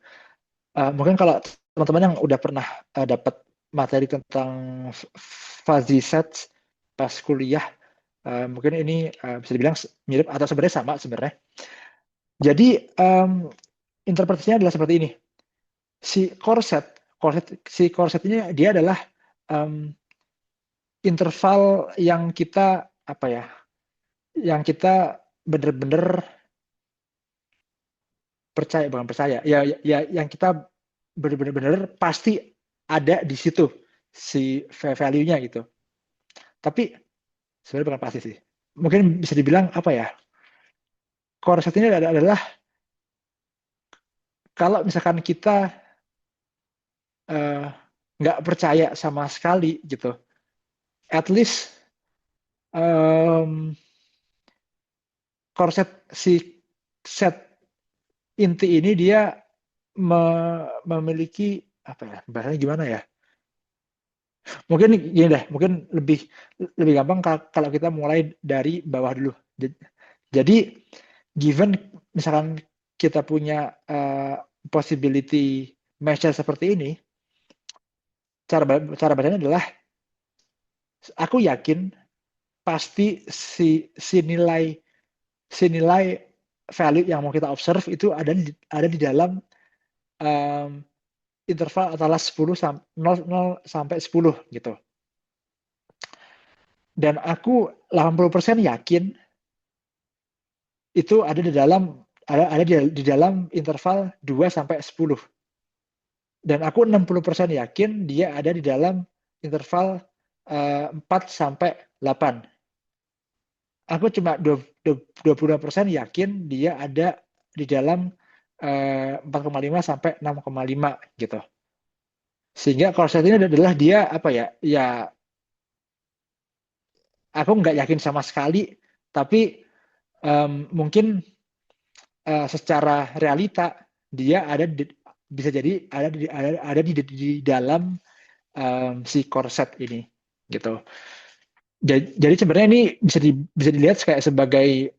Mungkin kalau teman-teman yang udah pernah dapat materi tentang fuzzy sets pas kuliah, mungkin ini bisa dibilang mirip atau sebenarnya sama sebenarnya. Jadi interpretasinya adalah seperti ini. Si core set ini dia adalah um, interval yang kita apa ya, yang kita benar-benar percaya, bukan percaya ya, yang kita benar-benar pasti ada di situ si value-nya gitu. Tapi sebenarnya bukan pasti sih, mungkin bisa dibilang apa ya, core set ini adalah kalau misalkan kita eh, nggak percaya sama sekali gitu, at least um, core set si set inti ini dia memiliki apa ya, bahasanya gimana ya, mungkin gini deh, mungkin lebih lebih gampang kalau kita mulai dari bawah dulu. Jadi given misalkan kita punya possibility measure seperti ini, cara bacanya adalah aku yakin pasti si nilai value yang mau kita observe itu ada di dalam um, interval antara 0 sampai 10 gitu. Dan aku 80% yakin itu ada di dalam interval 2 sampai 10. Dan aku 60% yakin dia ada di dalam interval 4 sampai 8. Aku cuma 22% yakin dia ada di dalam 4,5 sampai 6,5 gitu. Sehingga kalau saat ini adalah dia apa ya? Ya aku nggak yakin sama sekali, tapi mungkin secara realita dia bisa jadi ada di dalam si korset ini gitu. Jadi sebenarnya ini bisa dilihat kayak sebagai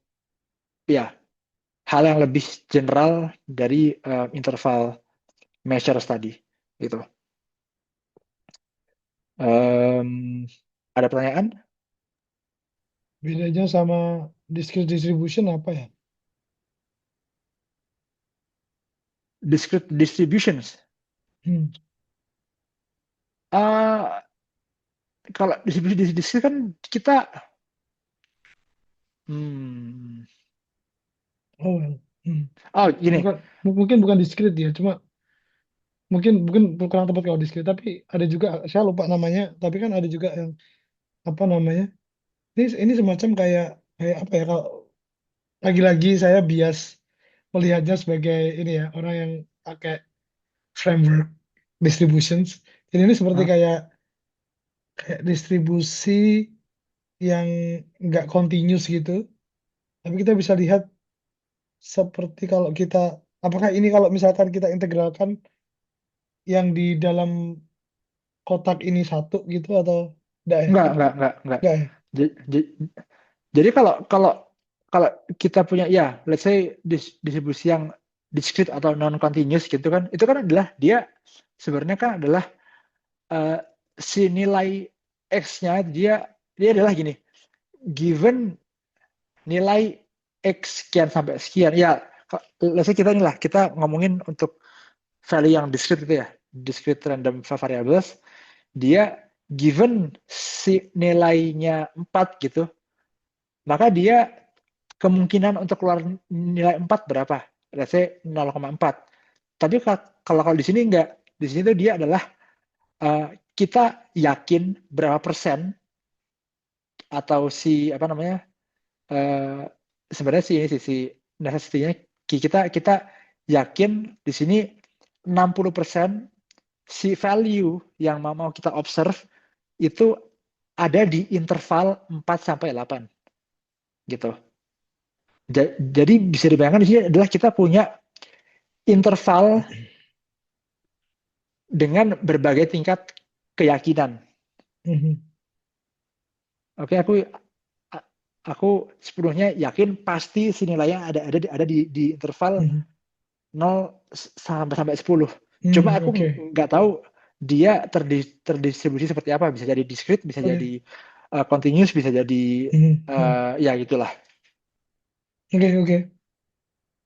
ya hal yang lebih general dari interval measures tadi gitu. Um, ada pertanyaan? Bedanya sama discrete distribution apa ya? Discrete distributions. Hmm. Uh, kalau distribusi kan kita hmm, Oh, well. Hmm. oh gini, Mungkin bukan discrete ya, cuma mungkin mungkin kurang tepat kalau discrete, tapi ada juga saya lupa namanya, tapi kan ada juga yang apa namanya? Ini semacam kayak kayak apa ya kalau lagi-lagi saya bias melihatnya sebagai ini ya, orang yang pakai framework distributions. Jadi ini seperti huh? kayak kayak distribusi yang nggak continuous gitu. Tapi kita bisa lihat seperti kalau kita, apakah ini kalau misalkan kita integralkan yang di dalam kotak ini satu gitu atau enggak ya? Enggak. Enggak ya? Jadi kalau kalau kalau kita punya ya, let's say distribusi yang discrete atau non continuous gitu kan, itu kan adalah dia sebenarnya kan adalah uh, si nilai x-nya dia adalah gini, given nilai x sekian sampai sekian ya, let's say kita ngomongin untuk value yang discrete itu ya, discrete random variables, dia given si nilainya 4 gitu, maka dia kemungkinan untuk keluar nilai 4 berapa? Let's say 0,4. Tapi kalau di sini enggak. Di sini tuh dia adalah kita yakin berapa persen atau si apa namanya? Uh, sebenarnya sih ini si necessity-nya kita yakin di sini 60% si value yang mau kita observe itu ada di interval 4 sampai 8 gitu. Jadi bisa dibayangkan di sini adalah kita punya interval dengan berbagai tingkat keyakinan. Mhm. Oke, aku sepenuhnya yakin pasti si nilainya ada di interval Mhm. 0 sampai 10. Cuma Hmm, aku oke. nggak tahu dia terdistribusi seperti apa. Bisa jadi discrete, bisa Oke. jadi continuous, bisa jadi Mhm. Mhm. ya gitulah Oke, oke.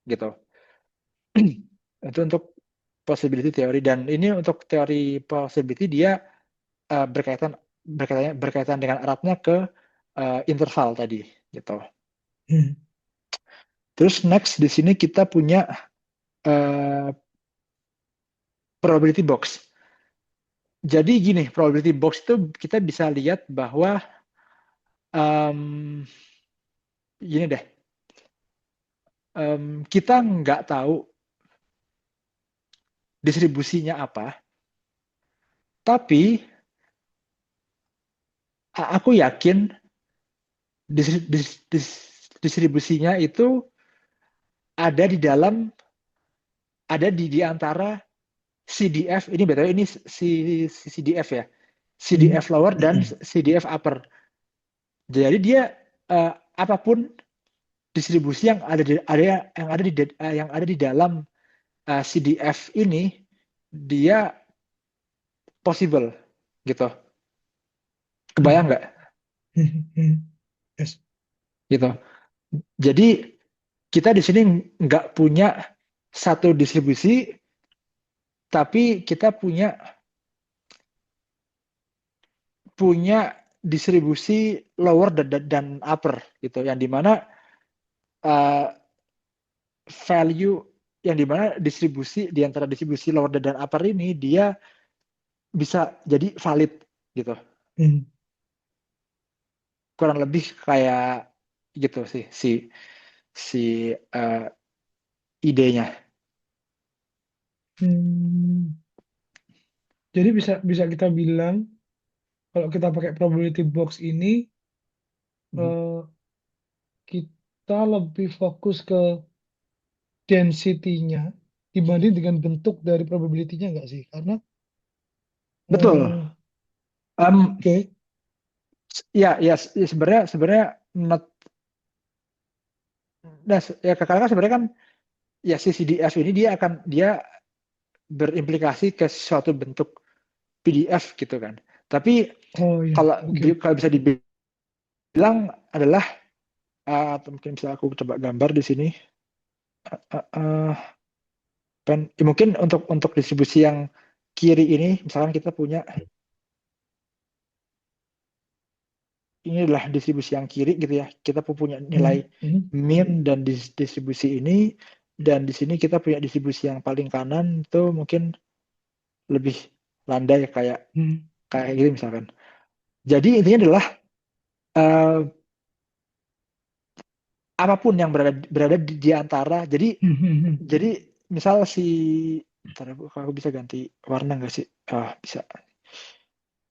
gitu. Itu untuk possibility teori, dan ini untuk teori possibility dia berkaitan dengan eratnya ke interval tadi gitu. Hmm. Terus next di sini kita punya uh, probability box. Jadi gini, probability box itu kita bisa lihat bahwa um, gini deh, kita nggak tahu distribusinya apa, tapi aku yakin distribusinya itu ada di antara CDF ini, betul ini si CDF ya, Mhm. CDF lower dan CDF upper. Jadi dia apapun distribusi yang ada di dalam CDF ini dia possible gitu. Kebayang Mhm. nggak? Mhm. Mhm. Yes. Gitu. Jadi kita di sini nggak punya satu distribusi, tapi kita punya distribusi lower dan upper gitu, yang dimana uh, value yang dimana distribusi di antara distribusi lower dan upper ini dia bisa jadi valid gitu. Hmm. Kurang lebih kayak gitu sih si uh, idenya. Hmm. Jadi bisa bisa kita bilang kalau kita pakai probability box ini Mhm. eh, kita lebih fokus ke density-nya dibanding dengan bentuk dari probability-nya nggak sih? Karena Betul. eh, Um, oke. ya sebenarnya not, nah, ya karena sebenarnya kan ya si CDF ini dia berimplikasi ke suatu bentuk PDF gitu kan. Tapi Oh ya, oke. kalau bisa dibilang adalah atau mungkin bisa aku coba gambar di sini. Uh, uh, mungkin untuk distribusi yang kiri ini, misalkan kita punya ini adalah distribusi yang kiri gitu ya. Kita punya Hmm, nilai hmm, min dan distribusi ini, dan di sini kita punya distribusi yang paling kanan itu mungkin lebih landai kayak hmm, kayak gitu misalkan. Jadi intinya adalah uh, apapun yang berada di antara. Jadi hmm, hmm, hmm, jadi misal ntar aku bisa ganti warna nggak sih? Bisa.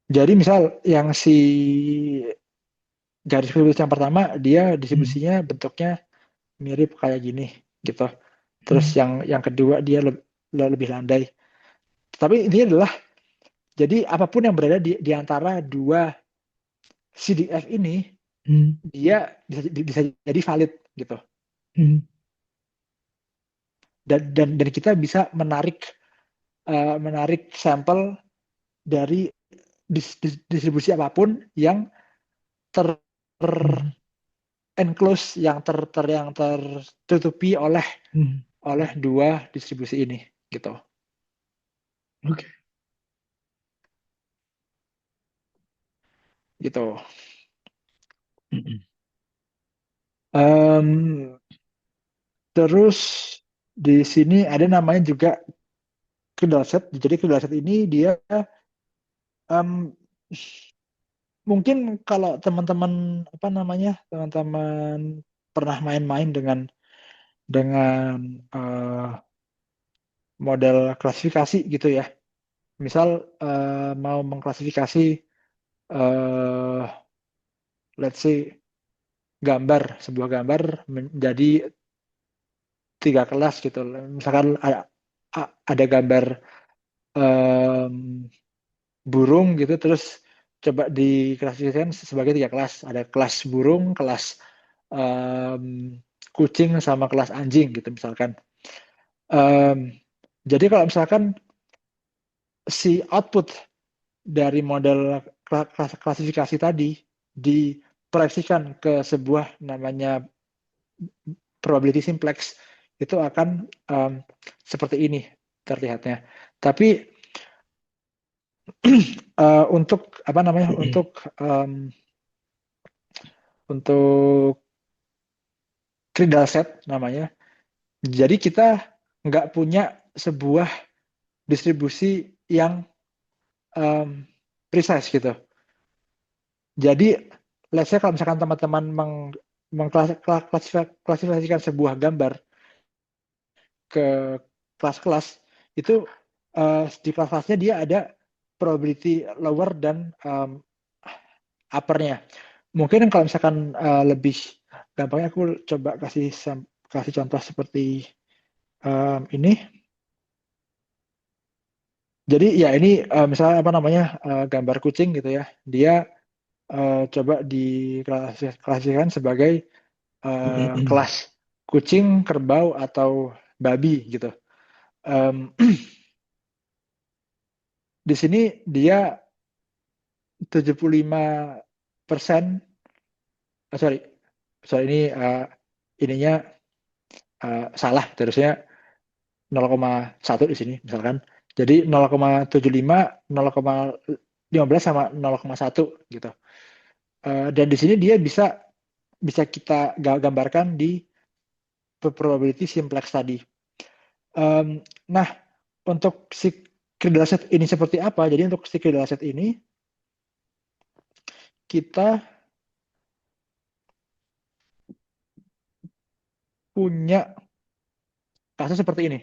Jadi misal yang si garis fibus yang pertama dia hmm, distribusinya bentuknya mirip kayak gini gitu. Terus hmm, yang kedua dia lebih landai. Tapi intinya adalah jadi apapun yang berada di antara dua CDF ini hmm, dia bisa jadi valid gitu. hmm. Dan kita bisa menarik sampel dari distribusi apapun yang ter Hmm, enclose yang tertutupi oleh hmm. dua distribusi ini gitu. Oke. Gitu. Um, terus di sini ada namanya juga Kendall set. Jadi Kendall set ini dia um, mungkin kalau teman-teman apa namanya teman-teman pernah main-main dengan model klasifikasi gitu ya. Misal mau mengklasifikasi uh, let's say sebuah gambar menjadi 3 kelas gitu. Misalkan ada gambar um, burung gitu, terus coba diklasifikasikan sebagai 3 kelas. Ada kelas burung, kelas um, kucing, sama kelas anjing gitu misalkan. Um, jadi kalau misalkan si output dari model klasifikasi tadi diproyeksikan ke sebuah namanya probability simplex, itu akan seperti ini terlihatnya. Tapi untuk apa namanya untuk Krigdal set namanya. Jadi kita nggak punya sebuah distribusi yang um, precise gitu. Jadi, let's say kalau misalkan teman-teman mengklasifikasikan sebuah gambar ke kelas-kelas, itu di kelas-kelasnya dia ada probability lower dan uppernya. Mungkin kalau misalkan lebih gampangnya aku coba kasih contoh seperti ini. Jadi ya ini misalnya apa namanya gambar kucing gitu ya. Dia coba diklasifikasikan sebagai kelas kucing, kerbau atau babi gitu. Um, di sini dia 75%, sorry, ini ininya salah, terusnya 0,1 di sini misalkan. Jadi 0,75, 0,15 sama 0,1 gitu. Dan di sini dia bisa kita gambarkan di probability simplex tadi. Nah, untuk si critical set ini seperti apa? Jadi untuk si critical set ini kita punya kasus seperti ini.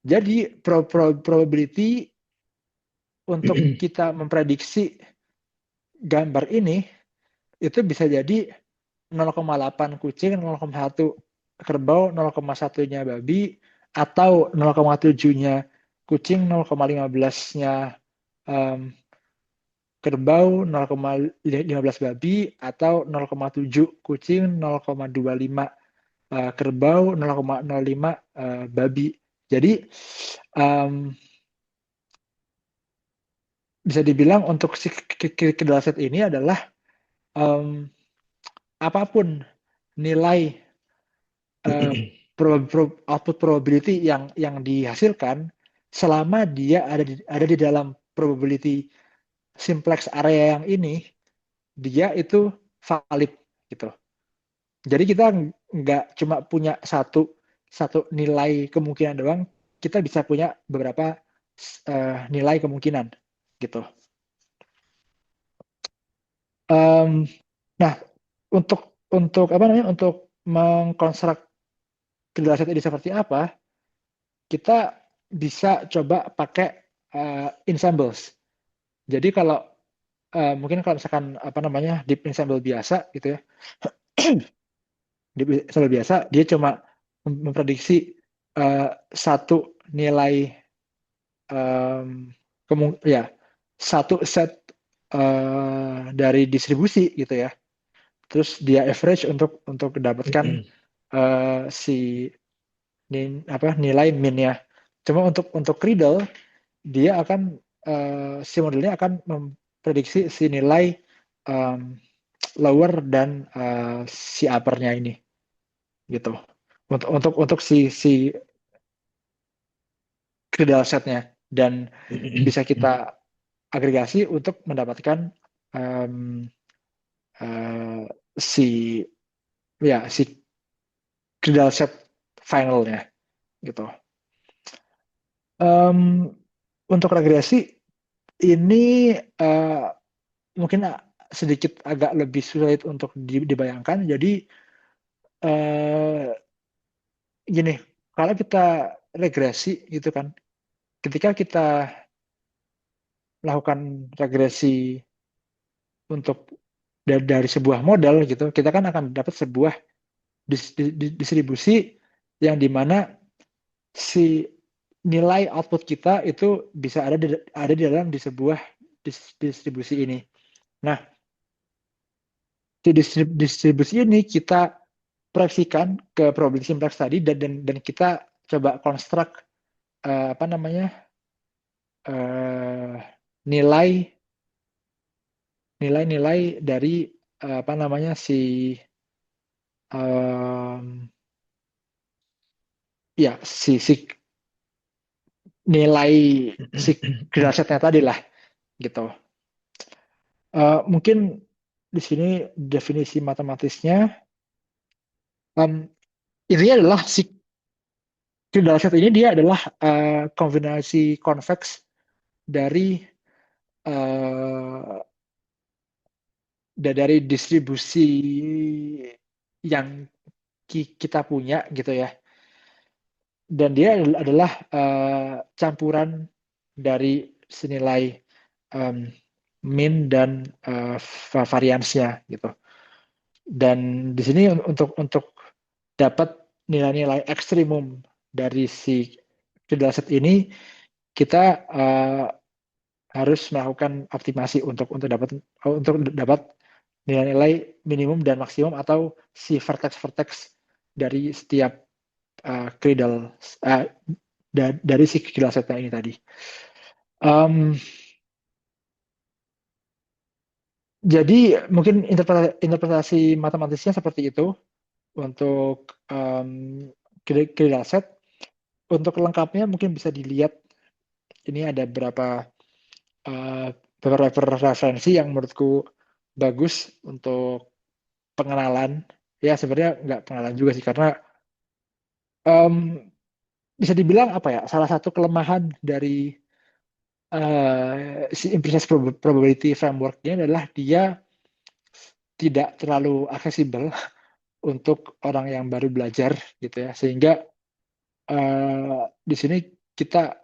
Jadi probability untuk kita memprediksi gambar ini itu bisa jadi 0,8 kucing, 0,1 kerbau, 0,1-nya babi, atau 0,7-nya kucing, 0,15-nya kerbau, 0,15 babi, atau 0,7 kucing, 0,25 kerbau, 0,05 babi. Jadi bisa dibilang untuk si kedua set ini adalah apapun nilai output probability yang dihasilkan, selama dia ada di dalam probability simplex area yang ini, dia itu valid gitu. Jadi kita nggak cuma punya satu nilai kemungkinan doang, kita bisa punya beberapa nilai kemungkinan gitu. Nah, untuk apa namanya, untuk mengkonstruk kedalaman ini seperti apa, kita bisa coba pakai ensembles. Jadi kalau mungkin kalau misalkan apa namanya deep ensemble biasa gitu ya, deep ensemble biasa dia cuma memprediksi satu nilai ya satu set dari distribusi gitu ya. Terus dia average untuk mendapatkan si nilai minnya. Cuma untuk Riddle dia akan si modelnya akan memprediksi si nilai lower dan si uppernya ini gitu. Untuk si Riddle setnya, dan bisa kita agregasi untuk mendapatkan si Riddle set finalnya gitu. Untuk regresi ini mungkin sedikit agak lebih sulit untuk dibayangkan. Jadi gini, kalau kita regresi gitu kan, ketika kita melakukan regresi untuk dari sebuah model gitu, kita kan akan dapat sebuah distribusi yang dimana si nilai output kita itu bisa ada di dalam sebuah distribusi ini. Nah, di distribusi ini kita proyeksikan ke probability simplex tadi, dan kita coba konstruk apa namanya nilai dari apa namanya si nilai si datasetnya tadi lah gitu. Mungkin di sini definisi matematisnya intinya adalah si dataset ini dia adalah kombinasi konveks dari distribusi yang kita punya gitu ya, dan dia adalah campuran dari senilai min dan variansnya gitu. Dan di sini untuk dapat nilai-nilai ekstrimum dari si dataset ini, kita harus melakukan optimasi untuk dapat nilai-nilai minimum dan maksimum atau si vertex dari setiap Cradle dari si Cradle setnya ini tadi. Jadi mungkin interpretasi matematisnya seperti itu untuk Cradle set. Untuk lengkapnya mungkin bisa dilihat, ini ada beberapa referensi yang menurutku bagus untuk pengenalan. Ya sebenarnya nggak pengenalan juga sih karena em, bisa dibilang apa ya, salah satu kelemahan dari si imprecise probability framework ini adalah dia tidak terlalu aksesibel untuk orang yang baru belajar gitu ya, sehingga di sini kita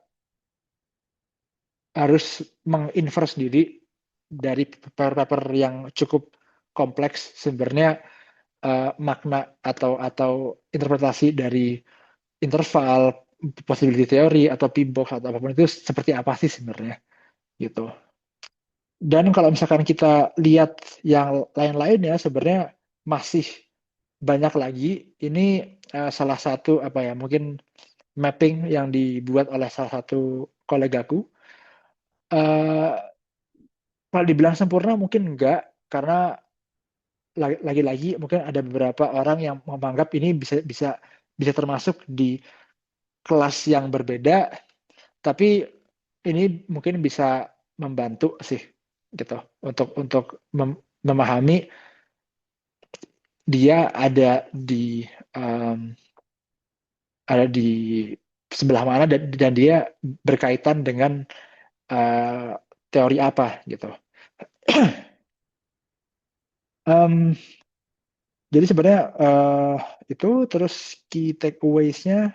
harus menginfer sendiri dari paper-paper yang cukup kompleks sebenarnya, makna atau interpretasi dari interval, possibility theory atau p-box atau apapun itu seperti apa sih sebenarnya gitu. Dan kalau misalkan kita lihat yang lain-lain ya sebenarnya masih banyak lagi. Ini salah satu apa ya, mungkin mapping yang dibuat oleh salah satu kolegaku. Uh, Kalau dibilang sempurna mungkin enggak, karena lagi-lagi mungkin ada beberapa orang yang menganggap ini bisa bisa bisa termasuk di kelas yang berbeda, tapi ini mungkin bisa membantu sih gitu untuk memahami dia um, ada di sebelah mana dan dia berkaitan dengan uh, teori apa gitu. um, jadi sebenarnya itu terus key takeaways-nya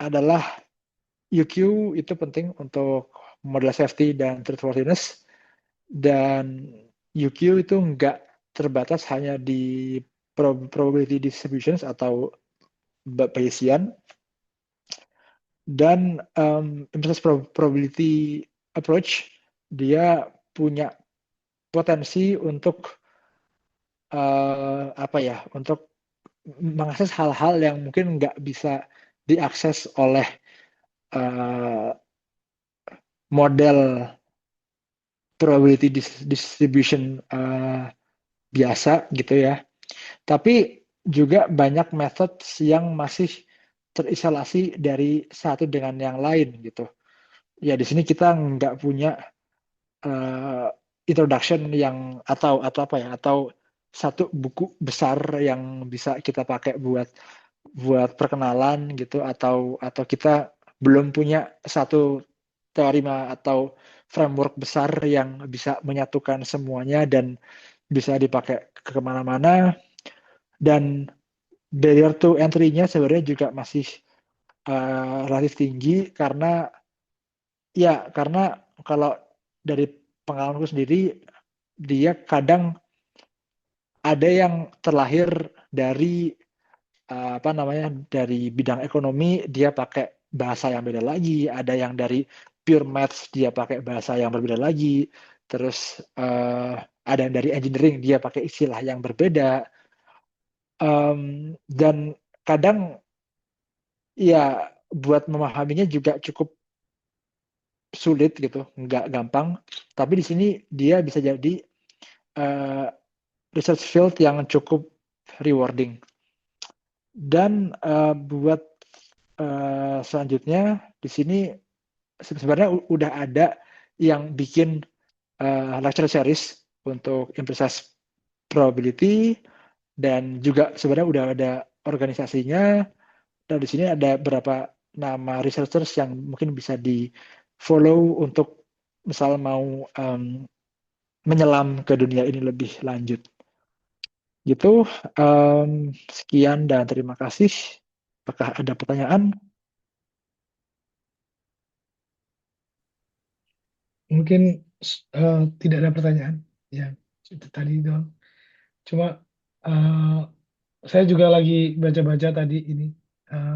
adalah UQ itu penting untuk model safety dan trustworthiness, dan UQ itu nggak terbatas hanya di probability distributions atau Bayesian, dan implicit probability approach dia punya potensi untuk apa ya, untuk mengakses hal-hal yang mungkin nggak bisa diakses oleh uh, model probability distribution biasa gitu ya. Tapi juga banyak metode yang masih terisolasi dari satu dengan yang lain gitu. Ya di sini kita nggak punya uh, introduction yang atau apa ya, atau satu buku besar yang bisa kita pakai buat buat perkenalan gitu, atau kita belum punya satu teorema atau framework besar yang bisa menyatukan semuanya dan bisa dipakai ke kemana-mana. Dan barrier to entry-nya sebenarnya juga masih relatif tinggi, karena karena kalau dari pengalamanku sendiri, dia kadang ada yang terlahir dari apa namanya, dari bidang ekonomi dia pakai bahasa yang beda lagi, ada yang dari pure maths dia pakai bahasa yang berbeda lagi, terus ada yang dari engineering dia pakai istilah yang berbeda, dan kadang ya buat memahaminya juga cukup sulit gitu, nggak gampang. Tapi di sini dia bisa jadi uh, research field yang cukup rewarding. Dan buat selanjutnya di sini sebenarnya udah ada yang bikin lecture series untuk imprecise probability, dan juga sebenarnya udah ada organisasinya. Dan di sini ada beberapa nama researchers yang mungkin bisa di follow untuk misal mau menyelam ke dunia ini lebih lanjut. Gitu. Sekian dan terima kasih. Apakah ada pertanyaan? Mungkin tidak ada pertanyaan yang itu tadi dong. Cuma eh, saya juga lagi baca-baca tadi ini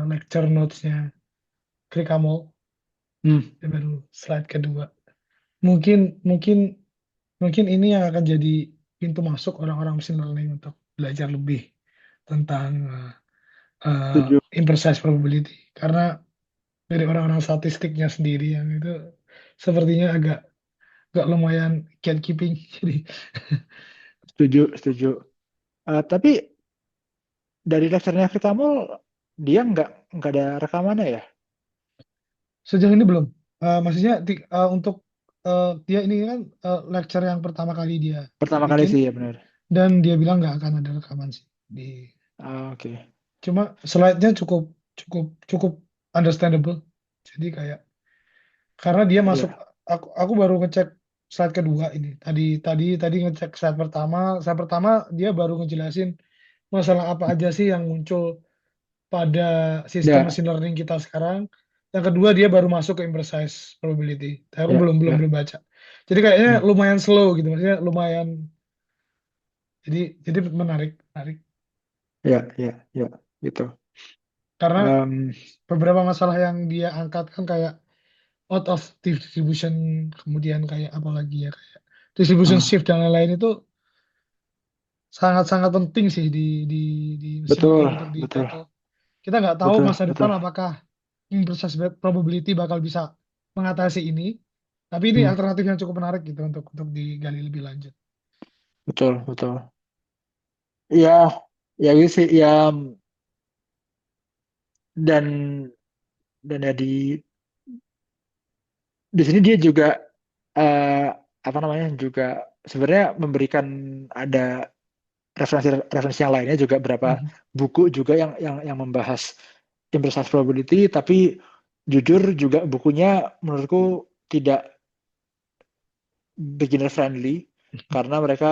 lecture notes-nya Krikamol, Hmm, baru slide kedua. Mungkin mungkin mungkin ini yang akan jadi pintu masuk orang-orang machine learning untuk belajar lebih tentang setuju, imprecise probability, karena dari orang-orang statistiknya sendiri yang itu sepertinya agak lumayan gatekeeping. Jadi setuju, setuju. Tapi dari lecture-nya kamu, dia nggak ada rekamannya ya? sejauh ini belum. Maksudnya untuk dia ini kan lecture yang pertama kali dia Pertama kali bikin, sih ya benar. dan dia bilang nggak akan ada rekaman sih di. Ah, oke. Cuma slide-nya cukup cukup cukup understandable. Jadi kayak karena dia masuk, Iya. aku baru ngecek slide kedua ini. Tadi ngecek slide pertama dia baru ngejelasin masalah apa aja sih yang muncul pada sistem Ya, machine learning kita sekarang. Yang kedua dia baru masuk ke imprecise probability. Tapi aku ya, belum belum ya. belum baca. Jadi kayaknya Hmm. lumayan slow gitu, maksudnya lumayan. Jadi menarik, menarik. Ya, ya, ya, gitu. Karena Em, beberapa masalah yang dia angkat kan kayak out of distribution, kemudian kayak apa lagi ya, kayak distribution ah, shift dan lain-lain itu sangat-sangat penting sih di machine learning betul, untuk di betul, tackle. Kita nggak tahu betul, masa depan betul. apakah imprecise probability bakal bisa mengatasi ini, tapi ini Hmm, alternatif yang cukup menarik gitu untuk digali lebih lanjut. betul, betul. Ya, ya gitu sih. Ya, dan ya di sini dia juga eh, apa namanya juga sebenarnya memberikan ada referensi yang lainnya juga beberapa Mhm, buku juga yang membahas imprecise probability, tapi jujur juga bukunya menurutku tidak beginner friendly karena mereka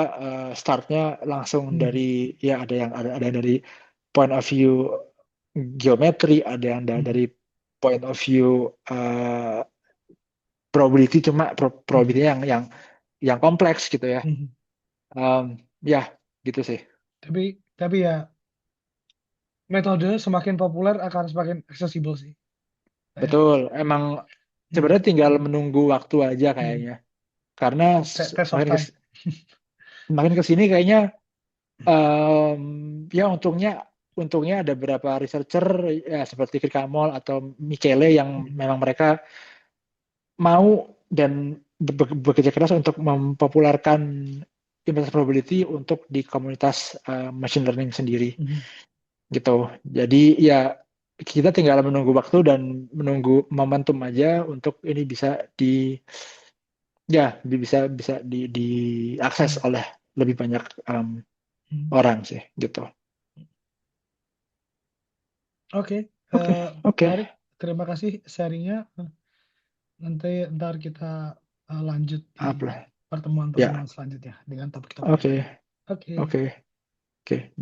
startnya langsung mhm, dari ya ada yang dari point of view geometri, ada yang mhm, dari point of view probability, cuma mhm, probability yang kompleks gitu ya. mhm. Ya gitu sih. Tapi ya metode semakin populer akan semakin aksesibel sih. Kayak, Betul, emang mhm, sebenarnya tinggal menunggu waktu aja mhm. kayaknya. Karena Test of makin time. makin ke sini kayaknya em, ya untungnya ada beberapa researcher ya seperti Krikamol atau Michele yang Mhm, memang mereka mau dan bekerja keras untuk mempopulerkan implicit probability untuk di komunitas machine learning sendiri mhm. gitu. Jadi ya kita tinggal menunggu waktu dan menunggu momentum aja untuk ini bisa di ya bisa bisa diakses Mhm, oleh lebih banyak mhm. orang sih gitu. Oke, Oke, oke. menarik. Terima kasih sharingnya. Nanti ntar kita lanjut di Apa? Ya, pertemuan-pertemuan selanjutnya dengan topik-topik yang oke, lain. Oke. oke, oke.